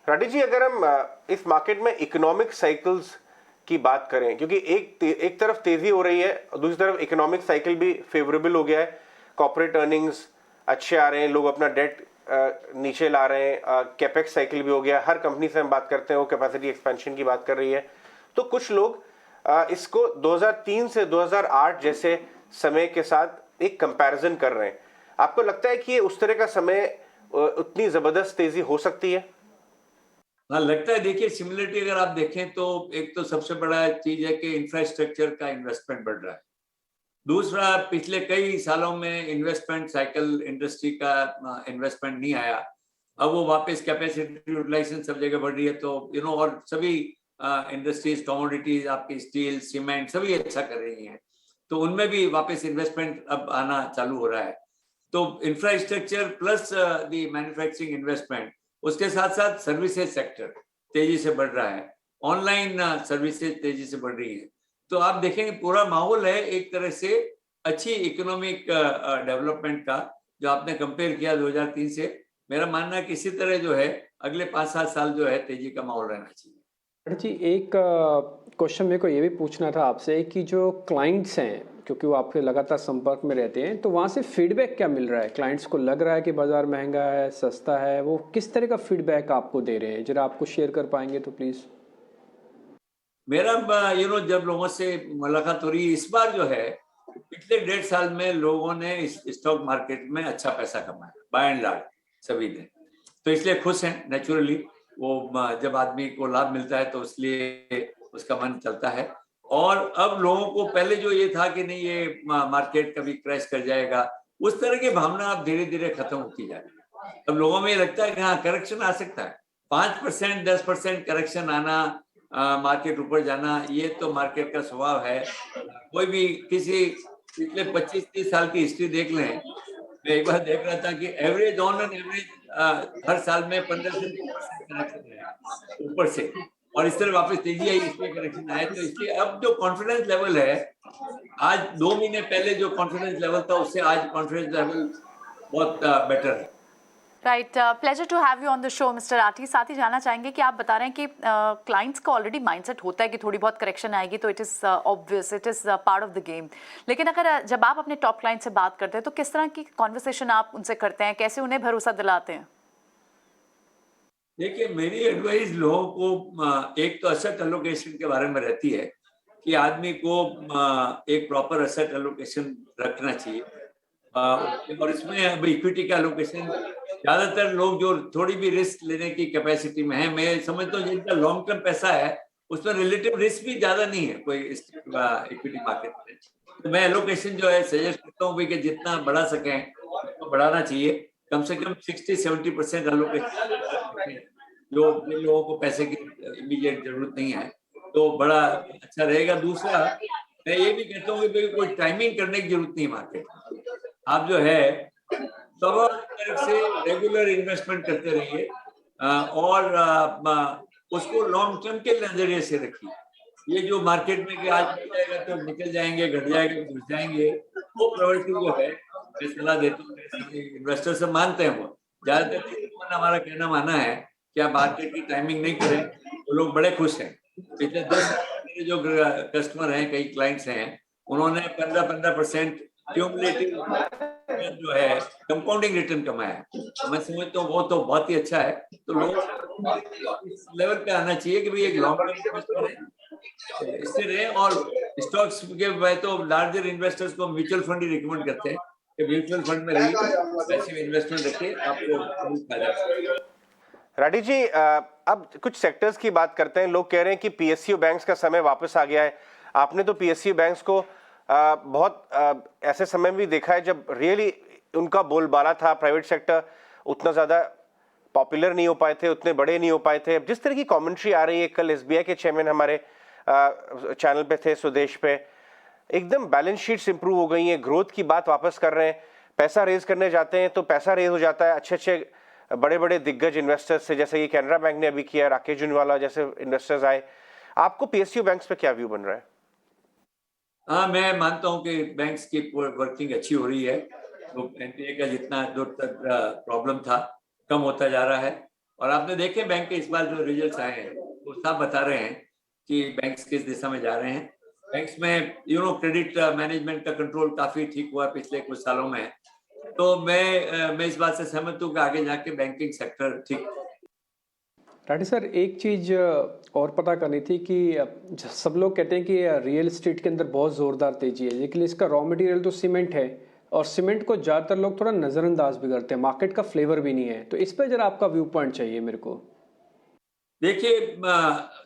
राठी जी, अगर हम इस मार्केट में इकोनॉमिक साइकिल्स की बात करें, क्योंकि एक तरफ तेजी हो रही है, दूसरी तरफ इकोनॉमिक साइकिल भी फेवरेबल हो गया है, कॉर्पोरेट अर्निंग्स अच्छे आ रहे हैं, लोग अपना डेट नीचे ला रहे हैं, कैपेक्स साइकिल भी हो गया, हर कंपनी से हम बात करते हैं वो कैपेसिटी एक्सपेंशन की बात कर रही है। तो कुछ लोग इसको 2003 से 2008 जैसे समय के साथ एक कंपैरिजन कर रहे हैं। आपको लगता है कि ये उस तरह का समय उतनी जबरदस्त तेजी हो सकती है? हाँ, लगता है। देखिए, सिमिलरिटी अगर आप देखें तो एक तो सबसे बड़ा चीज है कि इंफ्रास्ट्रक्चर का इन्वेस्टमेंट बढ़ रहा है। दूसरा, पिछले कई सालों में इन्वेस्टमेंट साइकिल इंडस्ट्री का इन्वेस्टमेंट नहीं आया, अब वो वापस कैपेसिटी यूटिलाइजेशन सब जगह बढ़ रही है, तो और सभी इंडस्ट्रीज, कमोडिटीज, आपकी स्टील, सीमेंट सभी अच्छा कर रही हैं, तो उनमें भी वापस इन्वेस्टमेंट अब आना चालू हो रहा है। तो infrastructure plus the manufacturing investment, उसके साथ साथ सर्विसेज सेक्टर तेजी से बढ़ रहा है, ऑनलाइन सर्विसेज तेजी से बढ़ रही है। तो आप देखेंगे पूरा माहौल है एक तरह से अच्छी इकोनॉमिक डेवलपमेंट का, जो आपने कंपेयर किया 2003 से। मेरा मानना है कि इसी तरह जो है अगले 5-7 साल जो है तेजी का माहौल रहना चाहिए। जी, एक क्वेश्चन मेरे को ये भी पूछना था आपसे कि जो क्लाइंट्स हैं, क्योंकि वो आपके लगातार संपर्क में रहते हैं, तो वहाँ से फीडबैक क्या मिल रहा है? क्लाइंट्स को लग रहा है कि बाज़ार महंगा है, सस्ता है, वो किस तरह का फीडबैक आपको दे रहे हैं? जरा आपको शेयर कर पाएंगे तो प्लीज़। मेरा जब लोगों से मुलाकात हो रही है, इस बार जो है पिछले 1.5 साल में लोगों ने इस स्टॉक मार्केट में अच्छा पैसा कमाया, बाय एंड लार्ज सभी ने, तो इसलिए खुश हैं। नेचुरली वो जब आदमी को लाभ मिलता है तो इसलिए उसका मन चलता है। और अब लोगों को पहले जो ये था कि नहीं ये मार्केट कभी क्रैश कर जाएगा, उस तरह की भावना अब धीरे धीरे खत्म होती जा रही है। अब लोगों में ये लगता है कि हाँ, करेक्शन आ सकता है, 5% 10% करेक्शन आना, मार्केट ऊपर जाना, ये तो मार्केट का स्वभाव है। कोई भी किसी पिछले 25-30 साल की हिस्ट्री देख लें, मैं एक बार देख रहा था कि एवरेज ऑन एन एवरेज हर साल में 15 से 20% करेक्शन है ऊपर से, और इस तरह वापस तेजी आई, इसलिए करेक्शन आया। तो इसलिए अब जो कॉन्फिडेंस लेवल है, आज 2 महीने पहले जो कॉन्फिडेंस लेवल था उससे आज कॉन्फिडेंस लेवल बहुत बेटर है। Right, pleasure to have you on the show mister Rathi. साथ ही जानना चाहेंगे कि आप बता रहे हैं कि क्लाइंट्स का ऑलरेडी माइंडसेट होता है कि थोड़ी बहुत करेक्शन आएगी, तो it is obvious, it is part of the game. लेकिन अगर जब आप अपने टॉप क्लाइंट से बात करते हैं तो किस तरह की कॉन्वर्सेशन आप उनसे करते हैं, कैसे उन्हें भरोसा दिलाते हैं? देखिए, मेरी एडवाइस लोगों को एक तो असेट एलोकेशन के बारे में रहती है कि आदमी को एक प्रॉपर असेट एलोकेशन रखना चाहिए, और इसमें अब इक्विटी का एलोकेशन ज्यादातर लोग जो थोड़ी भी रिस्क लेने की कैपेसिटी में है, मैं समझता हूँ जिनका लॉन्ग टर्म पैसा है उसमें रिलेटिव रिस्क भी ज्यादा नहीं है कोई इक्विटी मार्केट में। तो मैं एलोकेशन जो है सजेस्ट करता हूँ कि जितना बढ़ा सकें तो बढ़ाना चाहिए, कम से कम 60-70% एलोकेशन, जो लोगों को पैसे की इमीडिएट जरूरत नहीं है तो बड़ा अच्छा रहेगा। दूसरा, मैं ये भी कहता हूँ कि कोई टाइमिंग करने की जरूरत नहीं है मार्केट, आप जो है सब तरफ से रेगुलर इन्वेस्टमेंट करते रहिए और उसको लॉन्ग टर्म के नजरिए से रखिए। ये जो मार्केट में कि आज निकल जाएगा तो निकल जाएंगे, घट जाएगा तो घट जाएंगे, वो प्रवृत्ति जो है मैं सलाह देता हूँ, इन्वेस्टर से मानते हैं वो ज्यादातर। हमारा कहना माना है कि आप मार्केट की टाइमिंग नहीं करें तो लोग बड़े खुश हैं। पिछले 10 साल जो कस्टमर हैं, कई क्लाइंट्स हैं, उन्होंने 15% क्यूमुलेटिव जो है कंपाउंडिंग रिटर्न कमाया है, तो मैं समझता हूँ वो तो बहुत ही अच्छा है। तो लोग इस लेवल पे आना चाहिए कि भाई एक लॉन्ग टर्म इन्वेस्टर है, इससे रहे। और स्टॉक्स के मैं तो लार्जर इन्वेस्टर्स को म्यूचुअल फंड ही रिकमेंड करते हैं कि म्यूचुअल फंड में रहिए, पैसिव इन्वेस्टमेंट रखिए, आपको फायदा। राठी जी, अब कुछ सेक्टर्स की बात करते हैं। लोग कह रहे हैं कि पीएसयू बैंक्स का समय वापस आ गया है। आपने तो पीएसयू बैंक्स को बहुत ऐसे समय भी देखा है जब रियली उनका बोलबाला था, प्राइवेट सेक्टर उतना ज़्यादा पॉपुलर नहीं हो पाए थे, उतने बड़े नहीं हो पाए थे। अब जिस तरह की कमेंट्री आ रही है, कल एसबीआई के चेयरमैन हमारे चैनल पे थे, स्वदेश पे, एकदम बैलेंस शीट्स इंप्रूव हो गई हैं, ग्रोथ की बात वापस कर रहे हैं, पैसा रेज करने जाते हैं तो पैसा रेज हो जाता है अच्छे अच्छे बड़े बड़े दिग्गज इन्वेस्टर्स से, जैसे ये कैनरा बैंक ने अभी किया, राकेश जुनवाला जैसे इन्वेस्टर्स आए। आपको पीएसयू बैंक्स पे क्या व्यू बन रहा है? हाँ, मैं मानता हूँ कि बैंक्स की वर्किंग अच्छी हो रही है, तो एनपीए का जितना जो प्रॉब्लम था कम होता जा रहा है। और आपने देखे बैंक के इस बार जो रिजल्ट्स आए हैं वो साफ बता रहे हैं कि बैंक्स किस दिशा में जा रहे हैं। बैंक्स में क्रेडिट मैनेजमेंट का कंट्रोल काफी ठीक हुआ पिछले कुछ सालों में, तो मैं इस बात से सहमत हूँ कि आगे जाके बैंकिंग सेक्टर ठीक। राठी सर, एक चीज़ और पता करनी थी कि सब लोग कहते हैं कि रियल एस्टेट के अंदर बहुत ज़ोरदार तेजी है, लेकिन इसका रॉ मटेरियल तो सीमेंट है और सीमेंट को ज़्यादातर लोग थोड़ा नज़रअंदाज भी करते हैं, मार्केट का फ्लेवर भी नहीं है, तो इस पर जरा आपका व्यू पॉइंट चाहिए मेरे को। देखिए,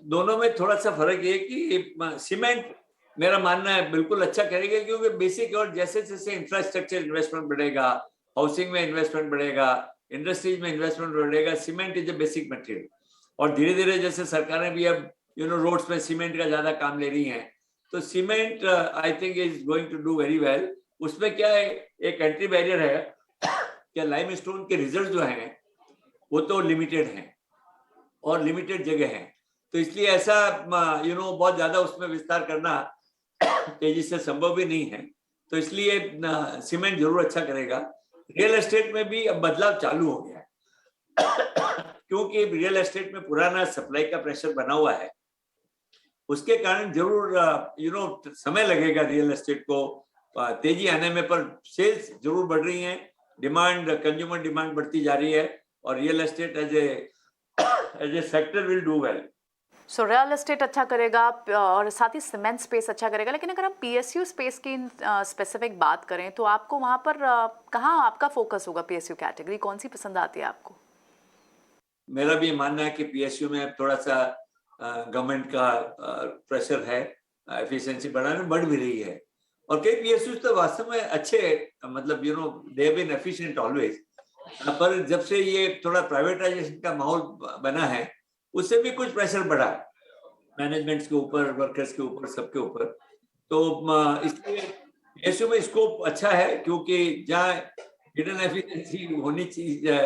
दोनों में थोड़ा सा फर्क ये कि सीमेंट मेरा मानना है बिल्कुल अच्छा करेगा, क्योंकि बेसिक और जैसे जैसे इंफ्रास्ट्रक्चर इन्वेस्टमेंट बढ़ेगा, हाउसिंग में इन्वेस्टमेंट बढ़ेगा, इंडस्ट्रीज में इन्वेस्टमेंट बढ़ेगा, cement is a basic material. और धीरे धीरे जैसे सरकारें भी अब रोड्स में सीमेंट का ज्यादा काम ले रही हैं, तो cement I think is going to do very well. उसमें क्या है, एक एंट्री बैरियर है क्या, लाइमस्टोन के रिजल्ट जो हैं वो तो लिमिटेड हैं और लिमिटेड जगह है, तो इसलिए ऐसा बहुत ज्यादा उसमें विस्तार करना तेजी से संभव भी नहीं है, तो इसलिए सीमेंट जरूर अच्छा करेगा। रियल एस्टेट में भी अब बदलाव चालू हो गया है क्योंकि रियल एस्टेट में पुराना सप्लाई का प्रेशर बना हुआ है, उसके कारण जरूर समय लगेगा रियल एस्टेट को तेजी आने में, पर सेल्स जरूर बढ़ रही हैं, डिमांड, कंज्यूमर डिमांड बढ़ती जा रही है और real estate as a sector will do well. So real estate अच्छा करेगा और साथ ही सीमेंट स्पेस अच्छा करेगा। लेकिन अगर हम पीएसयू स्पेस की स्पेसिफिक बात करें तो आपको वहाँ पर कहाँ आपका फोकस होगा? पीएसयू कैटेगरी कौन सी पसंद आती है आपको? मेरा भी मानना है कि पीएसयू में थोड़ा सा गवर्नमेंट का प्रेशर है, एफिशिएंसी बढ़ाने बढ़ भी रही है, और कई पीएसयू तो वास्तव में अच्छे, मतलब they have been efficient always, पर जब से ये थोड़ा प्राइवेटाइजेशन का माहौल बना है उससे भी कुछ प्रेशर बढ़ा है मैनेजमेंट्स के ऊपर, वर्कर्स के ऊपर, सबके ऊपर, तो इसलिए पीएसयू में स्कोप अच्छा है, क्योंकि जहाँ हिडन एफिशिएंसी होनी चाहिए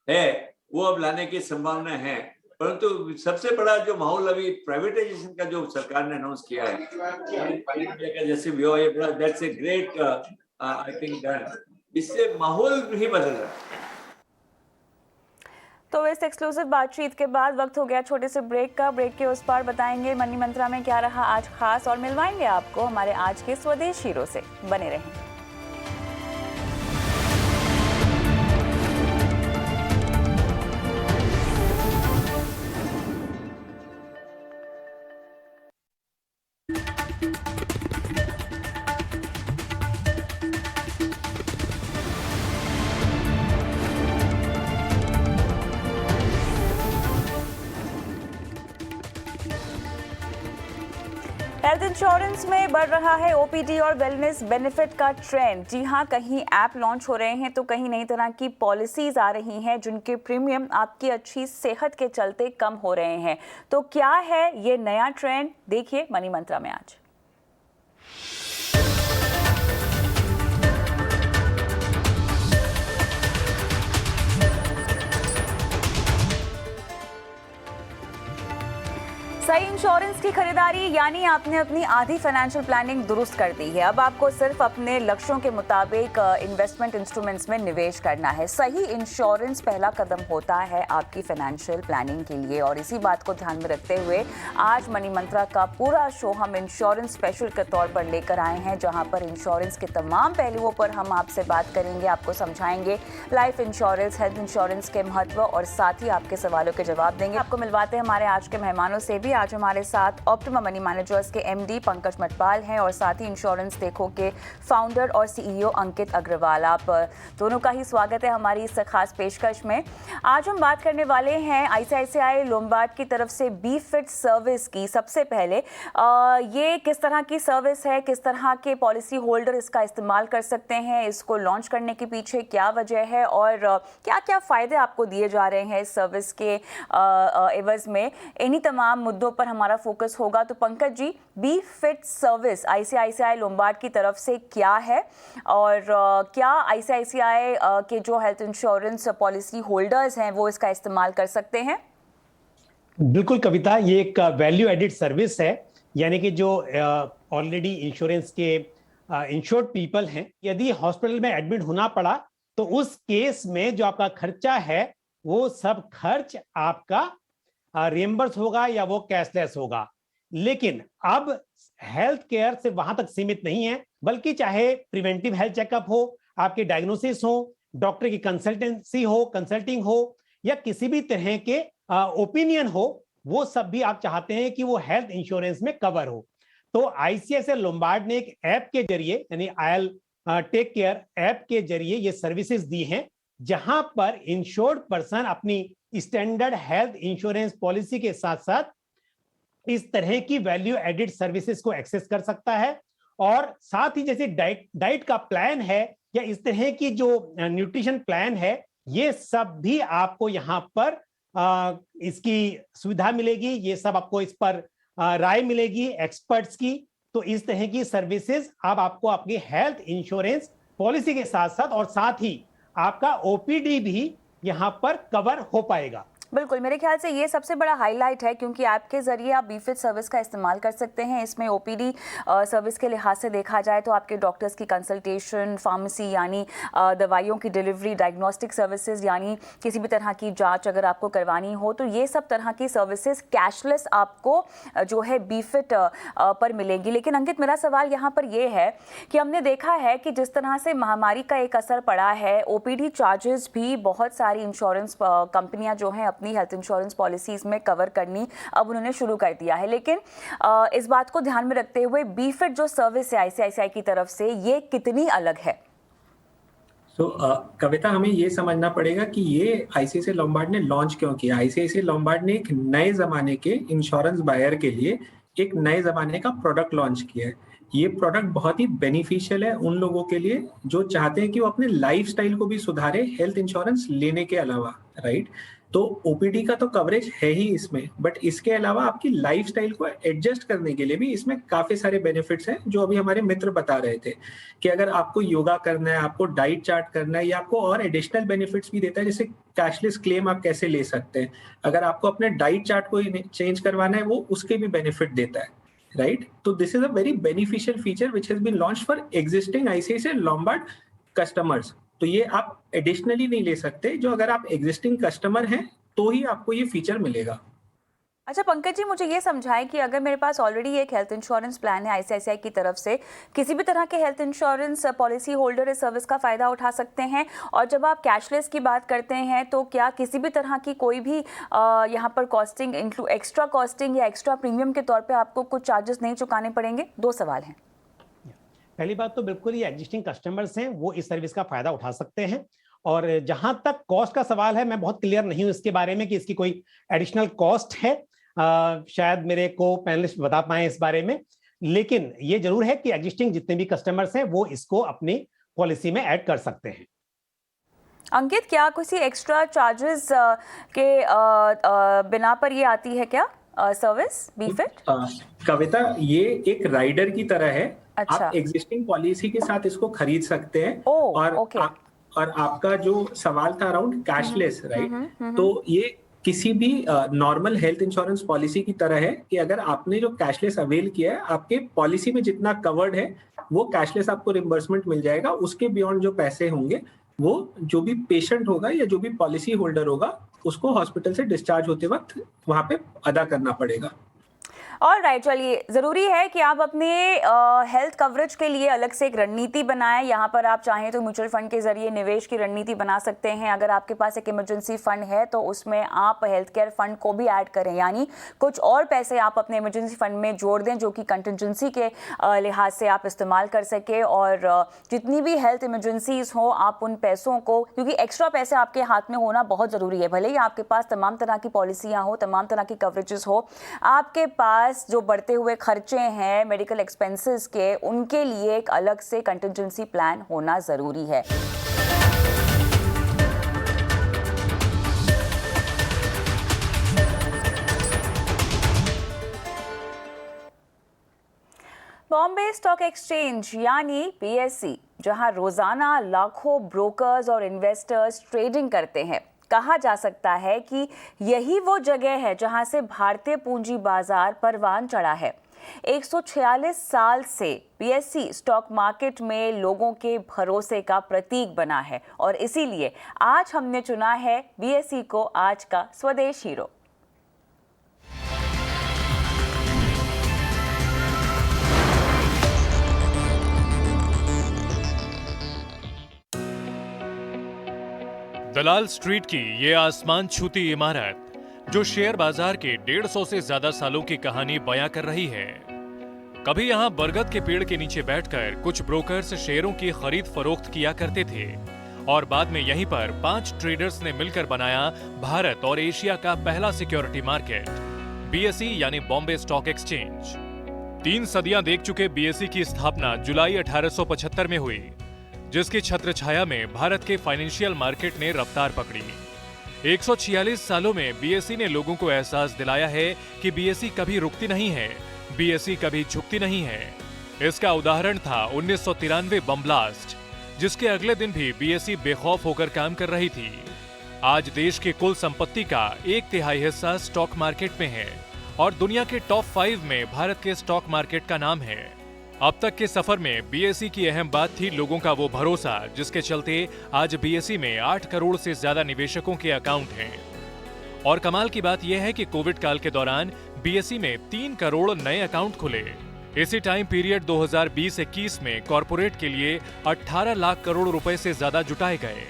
है वो अब लाने की संभावना है। परंतु सबसे बड़ा जो माहौल अभी प्राइवेटाइजेशन का जो सरकार ने अनाउंस किया है जैसे that's a great I think done, इससे माहौल ही बदल रहा है। तो इस एक्सक्लूसिव बातचीत के बाद वक्त हो गया छोटे से ब्रेक का। ब्रेक के उस पार बताएंगे मनी मंत्रा में क्या रहा आज खास और मिलवाएंगे आपको हमारे आज के स्वदेश हीरो से। बने रहें। हेल्थ इंश्योरेंस में बढ़ रहा है ओपीडी और वेलनेस बेनिफिट का ट्रेंड। जी हां, कहीं ऐप लॉन्च हो रहे हैं तो कहीं नई तरह की पॉलिसीज आ रही हैं जिनके प्रीमियम आपकी अच्छी सेहत के चलते कम हो रहे हैं। तो क्या है ये नया ट्रेंड, देखिए मनी मंत्रा में आज। सही इंश्योरेंस की खरीदारी यानी आपने अपनी आधी फाइनेंशियल प्लानिंग दुरुस्त कर दी है। अब आपको सिर्फ अपने लक्ष्यों के मुताबिक इन्वेस्टमेंट इंस्ट्रूमेंट्स में निवेश करना है। सही इंश्योरेंस पहला कदम होता है आपकी फाइनेंशियल प्लानिंग के लिए, और इसी बात को ध्यान में रखते हुए आज मनी मंत्रा का पूरा शो हम इंश्योरेंस स्पेशल के तौर पर लेकर आए हैं, जहां पर इंश्योरेंस के तमाम पहलुओं पर हम आपसे बात करेंगे, आपको समझाएंगे लाइफ इंश्योरेंस, हेल्थ इंश्योरेंस के महत्व, और साथ ही आपके सवालों के जवाब देंगे। आपको मिलवाते हैं हमारे आज के मेहमानों से भी। आज हमारे साथ ऑप्टिमा मनी मैनेजर्स के एमडी पंकज मटवाल हैं और साथ ही इंश्योरेंस देखो के फाउंडर और सीईओ अंकित अग्रवाल। आप दोनों का ही स्वागत है हमारी इस खास पेशकश में। आज हम बात करने वाले हैं आईसीआईसीआई लोम्बार्ड की तरफ से बी फिट सर्विस की। सबसे पहले ये किस तरह की सर्विस है, किस तरह के पॉलिसी होल्डर इसका इस्तेमाल कर सकते हैं, इसको लॉन्च करने के पीछे क्या वजह है और क्या क्या फ़ायदे आपको दिए जा रहे हैं इस सर्विस के एवज में, इन्हीं तमाम मुद्दों पर हमारा फोकस होगा। तो Pankaj ji, be fit service ICICI Lombard की तरफ से क्या है और क्या आईसीआईसीआई के जो हेल्थ इंश्योरेंस पॉलिसी होल्डर्स हैं वो इसका इस्तेमाल कर सकते हैं? बिल्कुल कविता, ये एक वैल्यू एडिड सर्विस है यानी कि जो ऑलरेडी इंश्योरेंस के इंश्योर्ड पीपल हैं, यदि हॉस्पिटल में एडमिट होना पड़ा तो उस केस में जो आपका खर्चा है वो सब खर्च आपका रिएम्बर्स होगा या वो कैशलेस होगा। लेकिन अब हेल्थ केयर सिर्फ वहां तक सीमित नहीं है, बल्कि चाहे प्रिवेंटिव हेल्थ चेकअप हो, आपके डायग्नोसिस हो, डॉक्टर की कंसल्टेंसी हो, कंसल्टिंग हो, या किसी भी तरह के ओपिनियन हो, वो सब भी आप चाहते हैं कि वो हेल्थ इंश्योरेंस में कवर हो। तो आईसीआईसीआई लोम्बार्ड ने एक ऐप के जरिए, यानी आयल टेक केयर ऐप के जरिए ये सर्विसेज दी हैं, जहां पर इंश्योर्ड पर्सन अपनी स्टैंडर्ड हेल्थ इंश्योरेंस पॉलिसी के साथ साथ इस तरह की वैल्यू एडिड सर्विसेज को एक्सेस कर सकता है। और साथ ही जैसे डाइट का प्लान है या इस तरह की जो न्यूट्रिशन प्लान है, ये सब भी आपको यहाँ पर इसकी सुविधा मिलेगी, ये सब आपको इस पर राय मिलेगी एक्सपर्ट्स की। तो इस तरह की सर्विसेज अब आपको आपकी हेल्थ इंश्योरेंस पॉलिसी के साथ साथ और साथ ही आपका ओपीडी भी यहाँ पर कवर हो पाएगा। बिल्कुल, मेरे ख्याल से ये सबसे बड़ा हाईलाइट है, क्योंकि ऐप के जरिए आप बीफिट सर्विस का इस्तेमाल कर सकते हैं। इसमें ओपीडी सर्विस के लिहाज से देखा जाए तो आपके डॉक्टर्स की कंसल्टेशन, फार्मेसी यानी दवाइयों की डिलीवरी, डायग्नोस्टिक सर्विसेज यानी किसी भी तरह की जांच अगर आपको करवानी हो, तो ये सब तरह की सर्विसेज कैशलेस आपको जो है बीफिट पर मिलेंगी। लेकिन अंकित, मेरा सवाल यहाँ पर यह है कि हमने देखा है कि जिस तरह से महामारी का एक असर पड़ा है, ओपीडी चार्जेस भी बहुत सारी इंश्योरेंस कंपनियां जो हैं अपनी हेल्थ इंश्योरेंस पॉलिसीज में कवर करनी अब उन्होंने शुरू कर दिया है। लेकिन इस बात को ध्यान में रखते हुए बीफिट जो सर्विस है आईसीआईसीआई की तरफ से, ये कितनी अलग है? कविता, हमें ये समझना पड़ेगा कि ये आईसीआईसीआई लोम्बार्ड ने लॉन्च क्यों किया। आईसीआईसीआई लोम्बार्ड ने एक नए जमाने के इंश्योरेंस बायर के लिए एक नए जमाने का प्रोडक्ट लॉन्च किया है। ये प्रोडक्ट बहुत ही बेनिफिशियल है उन लोगों के लिए जो चाहते हैं कि वो अपने लाइफस्टाइल को भी सुधारे हेल्थ इंश्योरेंस लेने के अलावा, राइट। तो ओपीडी का तो कवरेज है ही इसमें, बट इसके अलावा आपकी लाइफस्टाइल को एडजस्ट करने के लिए भी इसमें काफी सारे बेनिफिट्स हैं, जो अभी हमारे मित्र बता रहे थे कि अगर आपको योगा करना है, आपको डाइट चार्ट करना है, या आपको और एडिशनल बेनिफिट्स भी देता है, जैसे कैशलेस क्लेम आप कैसे ले सकते हैं। अगर आपको अपने डाइट चार्ट को चेंज करवाना है, वो उसके भी बेनिफिट देता है, राइट। तो this is a very beneficial feature which has been launched for existing ICICI Lombard customers. तो ये आप एडिशनली नहीं ले सकते, जो अगर आप एग्जिस्टिंग कस्टमर हैं तो ही आपको ये फीचर मिलेगा। अच्छा पंकज जी, मुझे ये समझाएं कि अगर मेरे पास ऑलरेडी एक हेल्थ इंश्योरेंस प्लान है आईसीआईसीआई की तरफ से, किसी भी तरह के हेल्थ इंश्योरेंस पॉलिसी होल्डर इस सर्विस का फ़ायदा उठा सकते हैं। और जब आप कैशलेस की बात करते हैं तो क्या किसी भी तरह की कोई भी यहाँ पर कॉस्टिंग एक्स्ट्रा कॉस्टिंग या एक्स्ट्रा प्रीमियम के तौर पर आपको कुछ चार्जेस नहीं चुकाने पड़ेंगे? दो सवाल हैं। पहली बात तो बिल्कुल ये एग्जिस्टिंग कस्टमर्स हैं, वो इस सर्विस का फायदा उठा सकते हैं। और जहां तक कॉस्ट का सवाल है, मैं बहुत क्लियर नहीं हूं इसके बारे में कि इसकी कोई एडिशनल कॉस्ट है। शायद मेरे को पैनलिस्ट बता पाए इस बारे में, लेकिन ये जरूर है कि एग्जिस्टिंग जितने भी कस्टमर्स हैं वो इसको अपनी पॉलिसी में ऐड कर सकते हैं। अंकित, क्या किसी एक्स्ट्रा चार्जेस के बिना पर ये आती है क्या सर्विस बीफिट? कविता, ये एक राइडर की तरह है। अच्छा। आप एग्जिस्टिंग पॉलिसी के साथ इसको खरीद सकते हैं। और आपका जो सवाल था अराउंड कैशलेस, राइट, तो ये किसी भी नॉर्मल हेल्थ इंश्योरेंस पॉलिसी की तरह है कि अगर आपने जो कैशलेस अवेल किया है, आपके पॉलिसी में जितना कवर्ड है वो कैशलेस आपको रिम्बर्समेंट मिल जाएगा। उसके बियॉन्ड जो पैसे होंगे वो जो भी पेशेंट होगा या जो भी पॉलिसी होल्डर होगा उसको हॉस्पिटल से डिस्चार्ज होते वक्त वहां पे अदा करना पड़ेगा। ऑलराइट, चलिए, ज़रूरी है कि आप अपने हेल्थ कवरेज के लिए अलग से एक रणनीति बनाएं। यहाँ पर आप चाहें तो म्यूचुअल फंड के जरिए निवेश की रणनीति बना सकते हैं। अगर आपके पास एक इमरजेंसी फंड है तो उसमें आप हेल्थ केयर फंड को भी ऐड करें, यानी कुछ और पैसे आप अपने इमरजेंसी फंड में जोड़ दें जो कि कंटिजेंसी के लिहाज से आप इस्तेमाल कर सके। और जितनी भी हेल्थ इमरजेंसीज हो, आप उन पैसों को, क्योंकि एक्स्ट्रा पैसे आपके हाथ में होना बहुत ज़रूरी है, भले ही आपके पास तमाम तरह की पॉलिसियाँ हो, तमाम तरह की कवरेजेस हो, आपके पास जो बढ़ते हुए खर्चे हैं मेडिकल एक्सपेंसेस के, उनके लिए एक अलग से कंटिजेंसी प्लान होना जरूरी है। बॉम्बे स्टॉक एक्सचेंज यानी BSE, जहां रोजाना लाखों ब्रोकर्स और इन्वेस्टर्स ट्रेडिंग करते हैं, कहा जा सकता है कि यही वो जगह है जहां से भारतीय पूंजी बाजार परवान चढ़ा है। 146 साल से बीएसई स्टॉक मार्केट में लोगों के भरोसे का प्रतीक बना है और इसीलिए आज हमने चुना है बीएसई को आज का स्वदेश हीरो। दलाल स्ट्रीट की ये आसमान छूती इमारत जो शेयर बाजार के 150 से ज्यादा सालों की कहानी बयां कर रही है। कभी यहां बरगद के पेड़ के नीचे बैठकर कुछ ब्रोकर्स शेयरों की खरीद फरोख्त किया करते थे और बाद में यहीं पर 5 ट्रेडर्स ने मिलकर बनाया भारत और एशिया का पहला सिक्योरिटी मार्केट, बीएसई यानी बॉम्बे स्टॉक एक्सचेंज। 3 सदियां देख चुके बीएसई की स्थापना जुलाई 1875 में हुई, जिसकी छत्र छाया में भारत के फाइनेंशियल मार्केट ने रफ्तार पकड़ी। 146 सालों में बीएसई ने लोगों को एहसास दिलाया है कि बीएसई कभी रुकती नहीं है, बीएसई कभी झुकती नहीं है। इसका उदाहरण था 1993 बम ब्लास्ट, जिसके अगले दिन भी बीएसई बेखौफ होकर काम कर रही थी। आज देश की कुल संपत्ति का 1/3 हिस्सा स्टॉक मार्केट में है और दुनिया के टॉप 5 में भारत के स्टॉक मार्केट का नाम है। अब तक के सफर में बीएसई की अहम बात थी लोगों का वो भरोसा, जिसके चलते आज बीएसई में 8 करोड़ से ज्यादा निवेशकों के अकाउंट हैं। और कमाल की बात यह है कि कोविड काल के दौरान बीएसई में 3 करोड़ नए अकाउंट खुले। इसी टाइम पीरियड 2020-21 में कॉर्पोरेट के लिए 18 लाख करोड़ रुपए से ज्यादा जुटाए गए।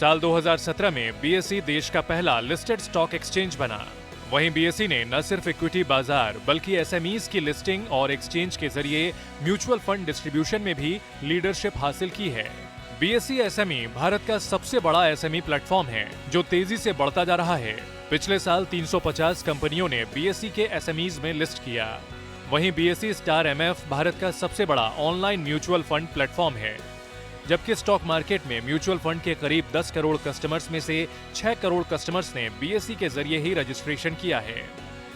साल 2017 में बीएसई देश का पहला लिस्टेड स्टॉक एक्सचेंज बना। वहीं बीएसई ने न सिर्फ इक्विटी बाजार बल्कि एसएमईज की लिस्टिंग और एक्सचेंज के जरिए म्यूचुअल फंड डिस्ट्रीब्यूशन में भी लीडरशिप हासिल की है। बीएसई एसएमई भारत का सबसे बड़ा एसएमई प्लेटफॉर्म है जो तेजी से बढ़ता जा रहा है। पिछले साल 350 कंपनियों ने बीएसई के एसएमईज में लिस्ट किया। वहीं बीएसई स्टार एमएफ भारत का सबसे बड़ा ऑनलाइन म्यूचुअल फंड प्लेटफॉर्म है, जबकि स्टॉक मार्केट में म्यूचुअल फंड के करीब 10 करोड़ कस्टमर्स में से 6 करोड़ कस्टमर्स ने बीएसई के जरिए ही रजिस्ट्रेशन किया है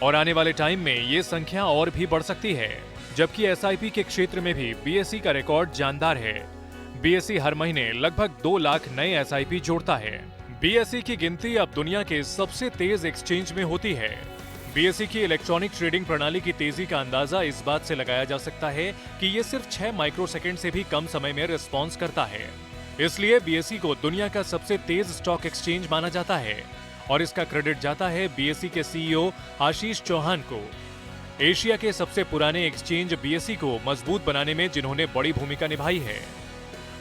और आने वाले टाइम में ये संख्या और भी बढ़ सकती है। जबकि एसआईपी के क्षेत्र में भी बीएसई का रिकॉर्ड जानदार है। बीएसई हर महीने लगभग 2 लाख नए एसआईपी जोड़ता है। बीएसई की गिनती अब दुनिया के सबसे तेज एक्सचेंज में होती है। बीएसई की इलेक्ट्रॉनिक ट्रेडिंग प्रणाली की तेजी का अंदाजा इस बात से लगाया जा सकता है कि ये सिर्फ 6 माइक्रोसेकंड से भी कम समय में रिस्पॉन्स करता है। इसलिए बीएसई को दुनिया का सबसे तेज स्टॉक एक्सचेंज माना जाता है और इसका क्रेडिट जाता है बीएसई के सीईओ आशीष चौहान को। एशिया के सबसे पुराने एक्सचेंज बीएसई को मजबूत बनाने में जिन्होंने बड़ी भूमिका निभाई है।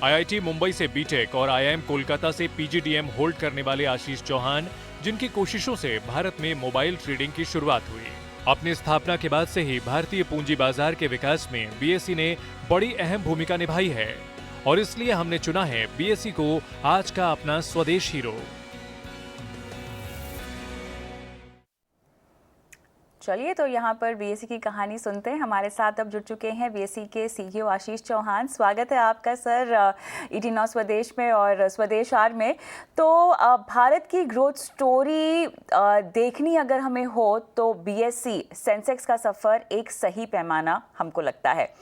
आईआईटी मुंबई से बीटेक और आईआईएम कोलकाता से पीजीडीएम होल्ड करने वाले आशीष चौहान, जिनकी कोशिशों से भारत में मोबाइल ट्रेडिंग की शुरुआत हुई। अपनी स्थापना के बाद से ही भारतीय पूंजी बाजार के विकास में बीएसई ने बड़ी अहम भूमिका निभाई है और इसलिए हमने चुना है बीएसई को आज का अपना स्वदेश हीरो। चलिए तो यहाँ पर बीएसई की कहानी सुनते हैं। हमारे साथ अब जुड़ चुके हैं बीएसई के सीईओ आशीष चौहान। स्वागत है आपका सर ईटी नौ स्वदेश में और स्वदेश आर में। तो भारत की ग्रोथ स्टोरी देखनी अगर हमें हो तो बीएसई सेंसेक्स का सफ़र एक सही पैमाना हमको लगता है।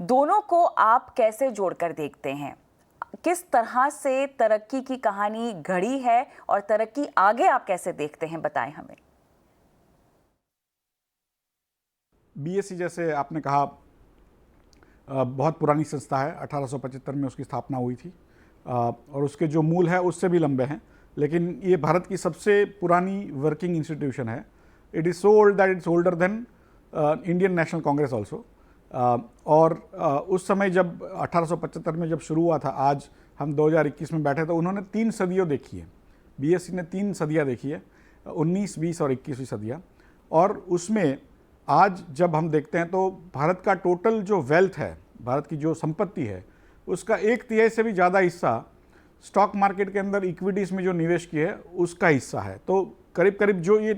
दोनों को आप कैसे जोड़कर देखते हैं? किस तरह से तरक्की की कहानी घड़ी है और तरक्की आगे आप कैसे देखते हैं, बताएं हमें। बीएसई जैसे आपने कहा बहुत पुरानी संस्था है, 1875 में उसकी स्थापना हुई थी और उसके जो मूल है उससे भी लंबे हैं, लेकिन ये भारत की सबसे पुरानी वर्किंग इंस्टीट्यूशन है। It is so old that it's older than Indian national Congress also. और उस समय जब 1875 में जब शुरू हुआ था, आज हम 2021 में बैठे तो उन्होंने 3 सदियों देखी है। बीएसई ने 3 सदियाँ देखी है, 19, 20 और 21वीं सदियाँ। और उसमें आज जब हम देखते हैं तो भारत का टोटल जो वेल्थ है, भारत की जो संपत्ति है, उसका 1/3 से भी ज़्यादा हिस्सा स्टॉक मार्केट के अंदर इक्विटीज़ में जो निवेश किए है उसका हिस्सा है। तो करीब करीब जो ये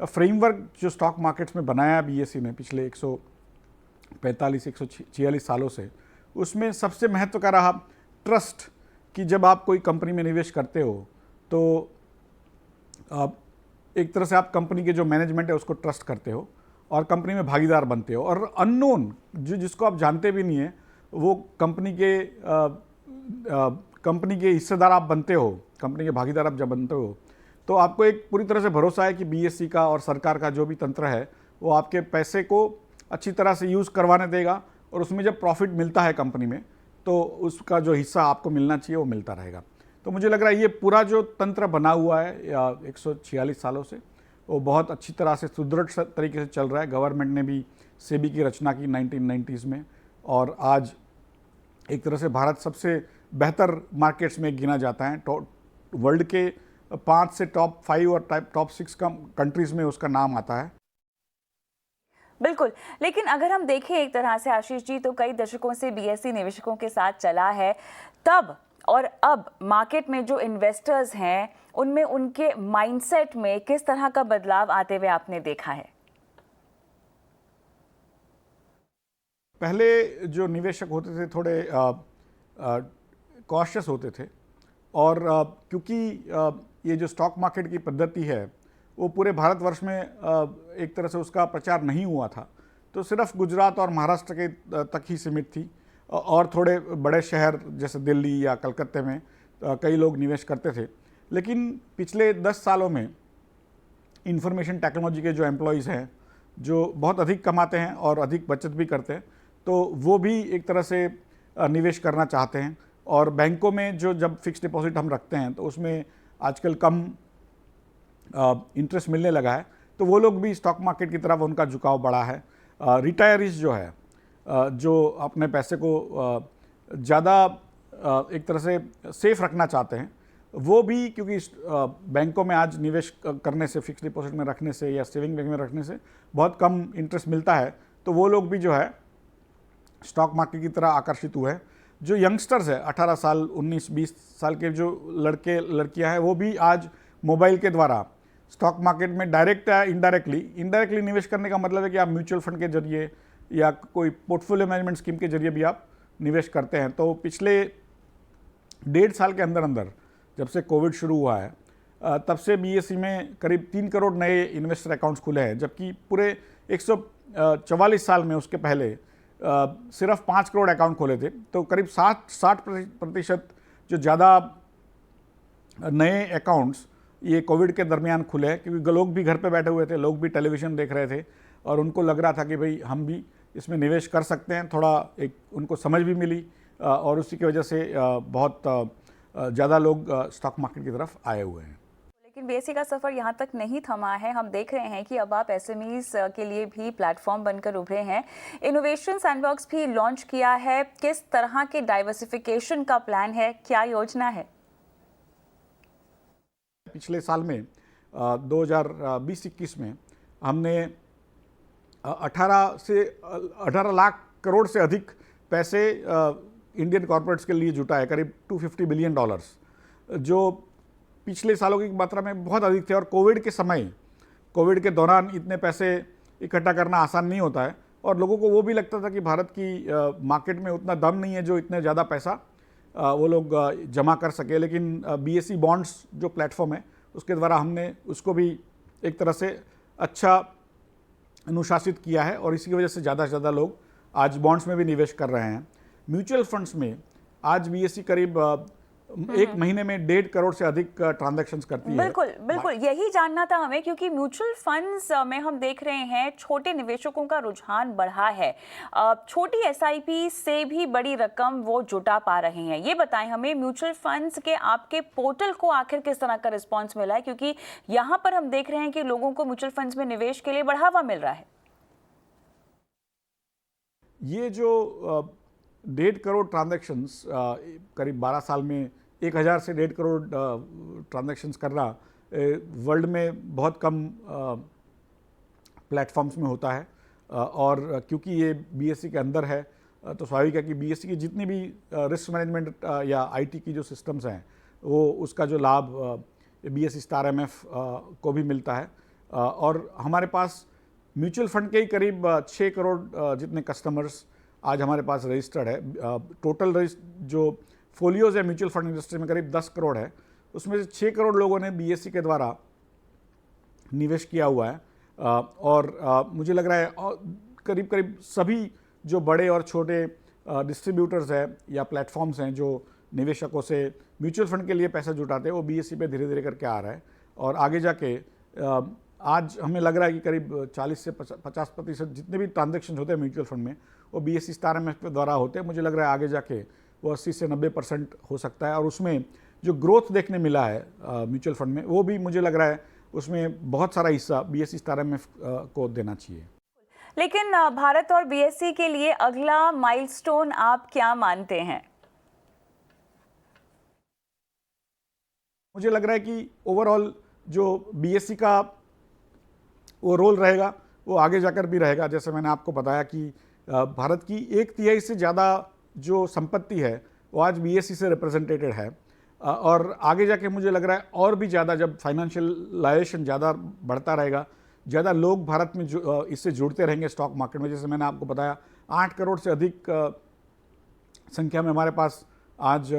फ्रेमवर्क जो स्टॉक मार्केट्स में बनाया बीएसई ने पिछले 145-146 सालों से, उसमें सबसे महत्व का रहा ट्रस्ट, कि जब आप कोई कंपनी में निवेश करते हो तो एक तरह से आप कंपनी के जो मैनेजमेंट है उसको ट्रस्ट करते हो और कंपनी में भागीदार बनते हो। और अननोन जिसको आप जानते भी नहीं है वो कंपनी के हिस्सेदार आप बनते हो, कंपनी के भागीदार आप जब बनते हो तो आपको एक पूरी तरह से भरोसा है कि बीएसई का और सरकार का जो भी तंत्र है वो आपके पैसे को अच्छी तरह से यूज़ करवाने देगा, और उसमें जब प्रॉफिट मिलता है कंपनी में तो उसका जो हिस्सा आपको मिलना चाहिए वो मिलता रहेगा। तो मुझे लग रहा है ये पूरा जो तंत्र बना हुआ है 146 सालों से वो बहुत अच्छी तरह से सुदृढ़ तरीके से चल रहा है। गवर्नमेंट ने भी सेबी की रचना की 1990s में, और आज एक तरह से भारत सबसे बेहतर मार्केट्स में गिना जाता है। वर्ल्ड के 5 से टॉप 5 और टॉप 6 कंट्रीज़ में उसका नाम आता है। बिल्कुल, लेकिन अगर हम देखें एक तरह से आशीष जी, तो कई दशकों से बीएसई निवेशकों के साथ चला है, तब और अब मार्केट में जो इन्वेस्टर्स हैं उनमें उनके माइंडसेट में किस तरह का बदलाव आते हुए आपने देखा है? पहले जो निवेशक होते थे थोड़े कॉशियस होते थे, और क्योंकि ये जो स्टॉक मार्केट की पद्धति है वो पूरे भारतवर्ष में एक तरह से उसका प्रचार नहीं हुआ था, तो सिर्फ गुजरात और महाराष्ट्र के तक ही सीमित थी, और थोड़े बड़े शहर जैसे दिल्ली या कलकत्ते में कई लोग निवेश करते थे। लेकिन पिछले 10 सालों में इंफॉर्मेशन टेक्नोलॉजी के जो एम्प्लॉयज़ हैं जो बहुत अधिक कमाते हैं और अधिक बचत भी करते हैं, तो वो भी एक तरह से निवेश करना चाहते हैं। और बैंकों में जो जब फिक्स डिपॉजिट हम रखते हैं तो उसमें आजकल कम इंटरेस्ट मिलने लगा है, तो वो लोग भी स्टॉक मार्केट की तरफ उनका झुकाव बढ़ा है। रिटायरीज जो है जो अपने पैसे को ज़्यादा एक तरह से सेफ रखना चाहते हैं, वो भी क्योंकि बैंकों में आज निवेश करने से, फिक्स डिपॉजिट में रखने से या सेविंग बैंक में रखने से बहुत कम इंटरेस्ट मिलता है, तो वो लोग भी जो है स्टॉक मार्केट की तरह आकर्षित हुए हैं। जो यंगस्टर्स है 18 साल 19-20 साल के जो लड़के लड़कियां हैं, वो भी आज मोबाइल के द्वारा स्टॉक मार्केट में डायरेक्ट या इनडायरेक्टली निवेश करने का मतलब है कि आप म्यूचुअल फंड के जरिए या कोई पोर्टफोलियो मैनेजमेंट स्कीम के जरिए भी आप निवेश करते हैं। तो पिछले 1.5 साल के अंदर अंदर जब से कोविड शुरू हुआ है तब से बीएसई में करीब 3 करोड़ नए इन्वेस्टर अकाउंट्स खुले हैं, जबकि पूरे 144 साल में उसके पहले सिर्फ 5 करोड़ अकाउंट खोले थे। तो करीब 60% जो ज़्यादा नए अकाउंट्स ये कोविड के दरमियान खुले हैं, क्योंकि लोग भी घर पे बैठे हुए थे, लोग भी टेलीविज़न देख रहे थे और उनको लग रहा था कि भाई हम भी इसमें निवेश कर सकते हैं। थोड़ा एक उनको समझ भी मिली और उसी की वजह से बहुत ज़्यादा लोग स्टॉक मार्केट की तरफ आए हुए हैं। लेकिन बीएसई का सफ़र यहाँ तक नहीं थमा है। हम देख रहे हैं कि अब आप एसएमईज के लिए भी प्लेटफॉर्म बनकर उभरे हैं। इनोवेशन सैंडबॉक्स भी लॉन्च किया है। किस तरह के डाइवर्सिफिकेशन का प्लान है, क्या योजना है? पिछले साल में 2020-21 में हमने 18 लाख करोड़ से अधिक पैसे इंडियन कॉर्पोरेट्स के लिए जुटाए, करीब $250 बिलियन, जो पिछले सालों की मात्रा में बहुत अधिक थे। और कोविड के दौरान इतने पैसे इकट्ठा करना आसान नहीं होता है, और लोगों को वो भी लगता था कि भारत की मार्केट में उतना दम नहीं है जो इतने ज़्यादा पैसा वो लोग जमा कर सके। लेकिन बीएसई बॉन्ड्स जो प्लेटफॉर्म है उसके द्वारा हमने उसको भी एक तरह से अच्छा अनुशासित किया है, और इसी की वजह से ज़्यादा से ज़्यादा लोग आज बॉन्ड्स में भी निवेश कर रहे हैं। म्यूचुअल फंड्स में आज बीएसई करीब एक महीने में 1.5 करोड़ से अधिक ट्रांजैक्शंस करती है। बिल्कुल यही जानना था हमें, क्योंकि म्यूचुअल फंड्स में हम देख रहे हैं छोटे निवेशकों का रुझान बढ़ा है। छोटी एसआईपी से भी बड़ी रकम वो जुटा पा रहे हैं। ये बताएं हमें, म्यूचुअल फंड्स के आपके पोर्टल को आखिर किस तरह का रिस्पॉन्स मिला है, क्योंकि यहाँ पर हम देख रहे हैं कि लोगों को म्यूचुअल फंड्स में निवेश के लिए बढ़ावा मिल रहा है। ये जो 1.5 करोड़ ट्रांजैक्शंस करीब 12 साल में 1000 से 1.5 करोड़ ट्रांजैक्शंस करना वर्ल्ड में बहुत कम प्लेटफॉर्म्स में होता है। और क्योंकि ये बीएसई के अंदर है तो स्वाभाविक है कि बीएसई की जितनी भी रिस्क मैनेजमेंट या आईटी की जो सिस्टम्स हैं वो उसका जो लाभ बीएसई स्टार एमएफ को भी मिलता है। और हमारे पास म्यूचुअल फंड के ही करीब 6 करोड़ जितने कस्टमर्स आज हमारे पास रजिस्टर्ड है। टोटल जो फोलियोज़ है म्यूचुअल फंड इंडस्ट्री में करीब 10 करोड़ है, उसमें से 6 करोड़ लोगों ने बीएसई के द्वारा निवेश किया हुआ है। और मुझे लग रहा है करीब सभी जो बड़े और छोटे डिस्ट्रीब्यूटर्स हैं या प्लेटफॉर्म्स हैं जो निवेशकों से म्यूचुअल फंड के लिए पैसा जुटाते हैं, वो बीएसई पे धीरे धीरे करके आ रहा है। और आगे जाके आज हमें लग रहा है कि करीब 40 से 50% जितने भी ट्रांजैक्शन होते हैं म्यूचुअल फंड में वो BSE स्टार MF के द्वारा होते हैं। मुझे लग रहा है आगे जाके वो 80 से 90% हो सकता है और उसमें जो ग्रोथ देखने मिला है म्यूचुअल फंड में वो भी मुझे लग रहा है उसमें बहुत सारा हिस्सा BSE स्टार MF को देना चाहिए। लेकिन भारत और BSE के लिए अगला माइलस्टोन आप क्या मानते हैं? मुझे लग रहा है कि ओवरऑल जो BSE का वो रोल रहेगा वो आगे जाकर भी रहेगा। जैसे मैंने आपको बताया कि भारत की 1/3 से ज़्यादा जो संपत्ति है वो आज BSE से रिप्रेजेंटेटेड है और आगे जाके मुझे लग रहा है और भी ज़्यादा जब फाइनेंशियलाइजेशन ज़्यादा बढ़ता रहेगा, ज़्यादा लोग भारत में इससे जुड़ते रहेंगे स्टॉक मार्केट में। जैसे मैंने आपको बताया 8 करोड़ से अधिक संख्या में हमारे पास आज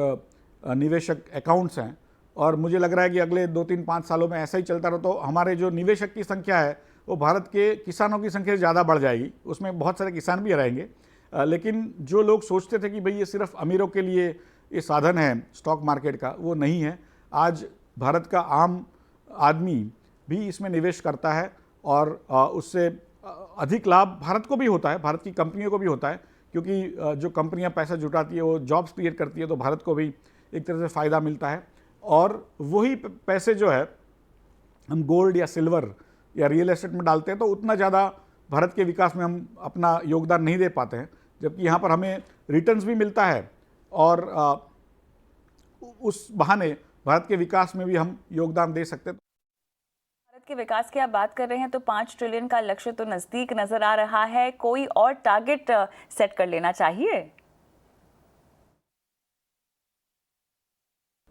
निवेशक अकाउंट्स हैं और मुझे लग रहा है कि अगले 2-3-5 सालों में ऐसा ही चलता रहा तो हमारे जो निवेशक की संख्या है वो भारत के किसानों की संख्या ज़्यादा बढ़ जाएगी। उसमें बहुत सारे किसान भी रहेंगे, लेकिन जो लोग सोचते थे कि भाई ये सिर्फ अमीरों के लिए ये साधन है स्टॉक मार्केट का, वो नहीं है। आज भारत का आम आदमी भी इसमें निवेश करता है और उससे अधिक लाभ भारत को भी होता है, भारत की कंपनियों को भी होता है, क्योंकि जो कंपनियां पैसा जुटाती है वो जॉब्स क्रिएट करती है तो भारत को भी एक तरह से फ़ायदा मिलता है। और वही पैसे जो है हम गोल्ड या सिल्वर या रियल एस्टेट में डालते हैं तो उतना ज़्यादा भारत के विकास में हम अपना योगदान नहीं दे पाते हैं, जबकि यहाँ पर हमें रिटर्न्स भी मिलता है और उस बहाने भारत के विकास में भी हम योगदान दे सकते हैं। भारत के विकास की आप बात कर रहे हैं तो 5 ट्रिलियन का लक्ष्य तो नज़दीक नज़र आ रहा है, कोई और टारगेट सेट कर लेना चाहिए?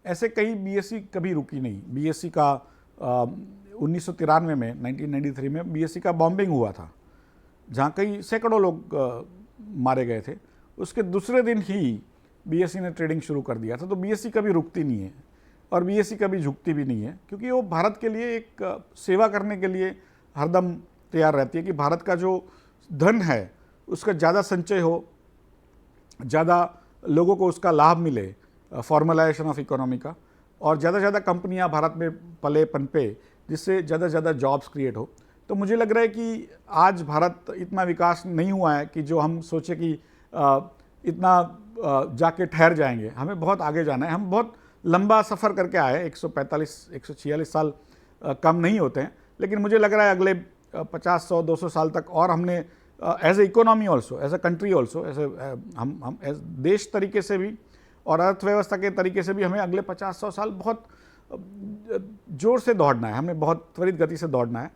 ऐसे कई BSE कभी रुकी नहीं। BSE का 1993 में 1993 में BSE का बॉम्बिंग हुआ था जहाँ कई सैकड़ों लोग मारे गए थे। उसके दूसरे दिन ही BSE ने ट्रेडिंग शुरू कर दिया था। तो BSE कभी रुकती नहीं है और BSE कभी झुकती भी नहीं है, क्योंकि वो भारत के लिए एक सेवा करने के लिए हरदम तैयार रहती है कि भारत का जो धन है उसका ज़्यादा संचय हो, ज़्यादा लोगों को उसका लाभ मिले, फॉर्मलाइजेशन ऑफ इकोनॉमी का, और ज़्यादा से ज़्यादा कंपनियां भारत में पले पनपे, जिससे ज़्यादा से ज़्यादा जॉब्स क्रिएट हो। तो मुझे लग रहा है कि आज भारत इतना विकास नहीं हुआ है कि जो हम सोचे कि इतना जाके ठहर जाएंगे। हमें बहुत आगे जाना है। हम बहुत लंबा सफ़र करके आए, 145-146 साल कम नहीं होते हैं, लेकिन मुझे लग रहा है अगले 50-100-200 साल तक और हमने as a economy also, as a country also, ऐसे हम एज देश तरीके से भी और अर्थव्यवस्था के तरीके से भी हमें अगले 50-100 साल बहुत जोर से दौड़ना है, हमें बहुत त्वरित गति से दौड़ना है।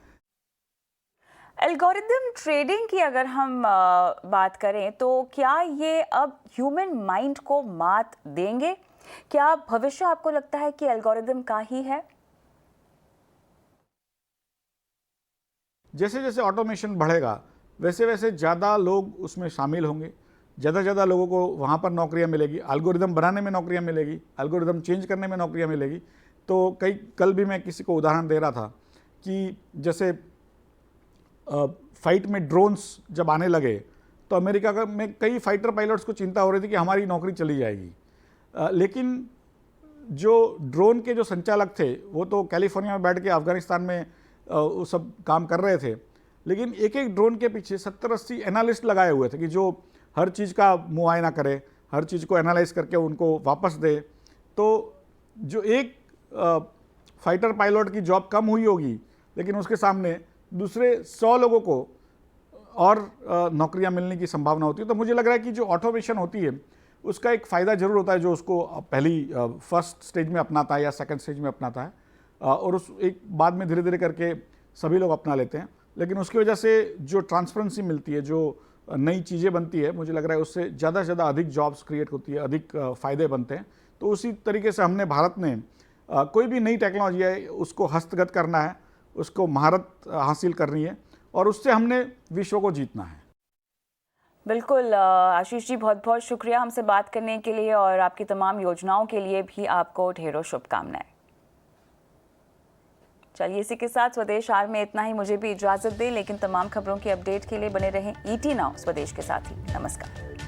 एल्गोरिदम ट्रेडिंग की अगर हम बात करें तो क्या ये अब ह्यूमन माइंड को मात देंगे? क्या भविष्य आपको लगता है कि एल्गोरिदम का ही है? जैसे जैसे ऑटोमेशन बढ़ेगा वैसे वैसे ज़्यादा लोग उसमें शामिल होंगे, ज़्यादा से ज़्यादा लोगों को वहाँ पर नौकरियाँ मिलेगी, एल्गोरिदम बनाने में नौकरियाँ मिलेगी, एल्गोरिदम चेंज करने में नौकरियाँ मिलेगी। तो कल भी मैं किसी को उदाहरण दे रहा था कि जैसे फाइट में ड्रोन्स जब आने लगे तो अमेरिका में कई फाइटर पायलट्स को चिंता हो रही थी कि हमारी नौकरी चली जाएगी, लेकिन जो ड्रोन के जो संचालक थे वो तो कैलिफोर्निया में बैठ के अफगानिस्तान में वो सब काम कर रहे थे, लेकिन एक एक ड्रोन के पीछे 70-80 एनालिस्ट लगाए हुए थे कि जो हर चीज़ का मुआयना करे, हर चीज़ को एनालाइज करके उनको वापस दे। तो जो एक फाइटर पायलट की जॉब कम हुई होगी, लेकिन उसके सामने दूसरे 100 लोगों को और नौकरियां मिलने की संभावना होती है। तो मुझे लग रहा है कि जो ऑटोमेशन होती है उसका एक फ़ायदा ज़रूर होता है जो उसको पहली फर्स्ट स्टेज में अपनाता है या सेकंड स्टेज में अपनाता है, और उस एक बाद में धीरे धीरे करके सभी लोग अपना लेते हैं। लेकिन उसकी वजह से जो ट्रांसपेरेंसी मिलती है, जो नई चीज़ें बनती है, मुझे लग रहा है उससे ज़्यादा से ज़्यादा अधिक जॉब्स क्रिएट होती है, अधिक फ़ायदे बनते हैं। तो उसी तरीके से हमने भारत ने कोई भी नई टेक्नोलॉजी है उसको हस्तगत करना है, उसको महारत हासिल करनी है और उससे हमने विश्व को जीतना है। बिल्कुल आशीष जी, बहुत बहुत शुक्रिया हमसे बात करने के लिए और आपकी तमाम योजनाओं के लिए भी आपको ढेरों शुभकामनाएं। चलिए इसी के साथ स्वदेश आर में इतना ही। मुझे भी इजाजत दें, लेकिन तमाम खबरों की अपडेट के लिए बने रहें ET नाउ स्वदेश के साथ ही। नमस्कार।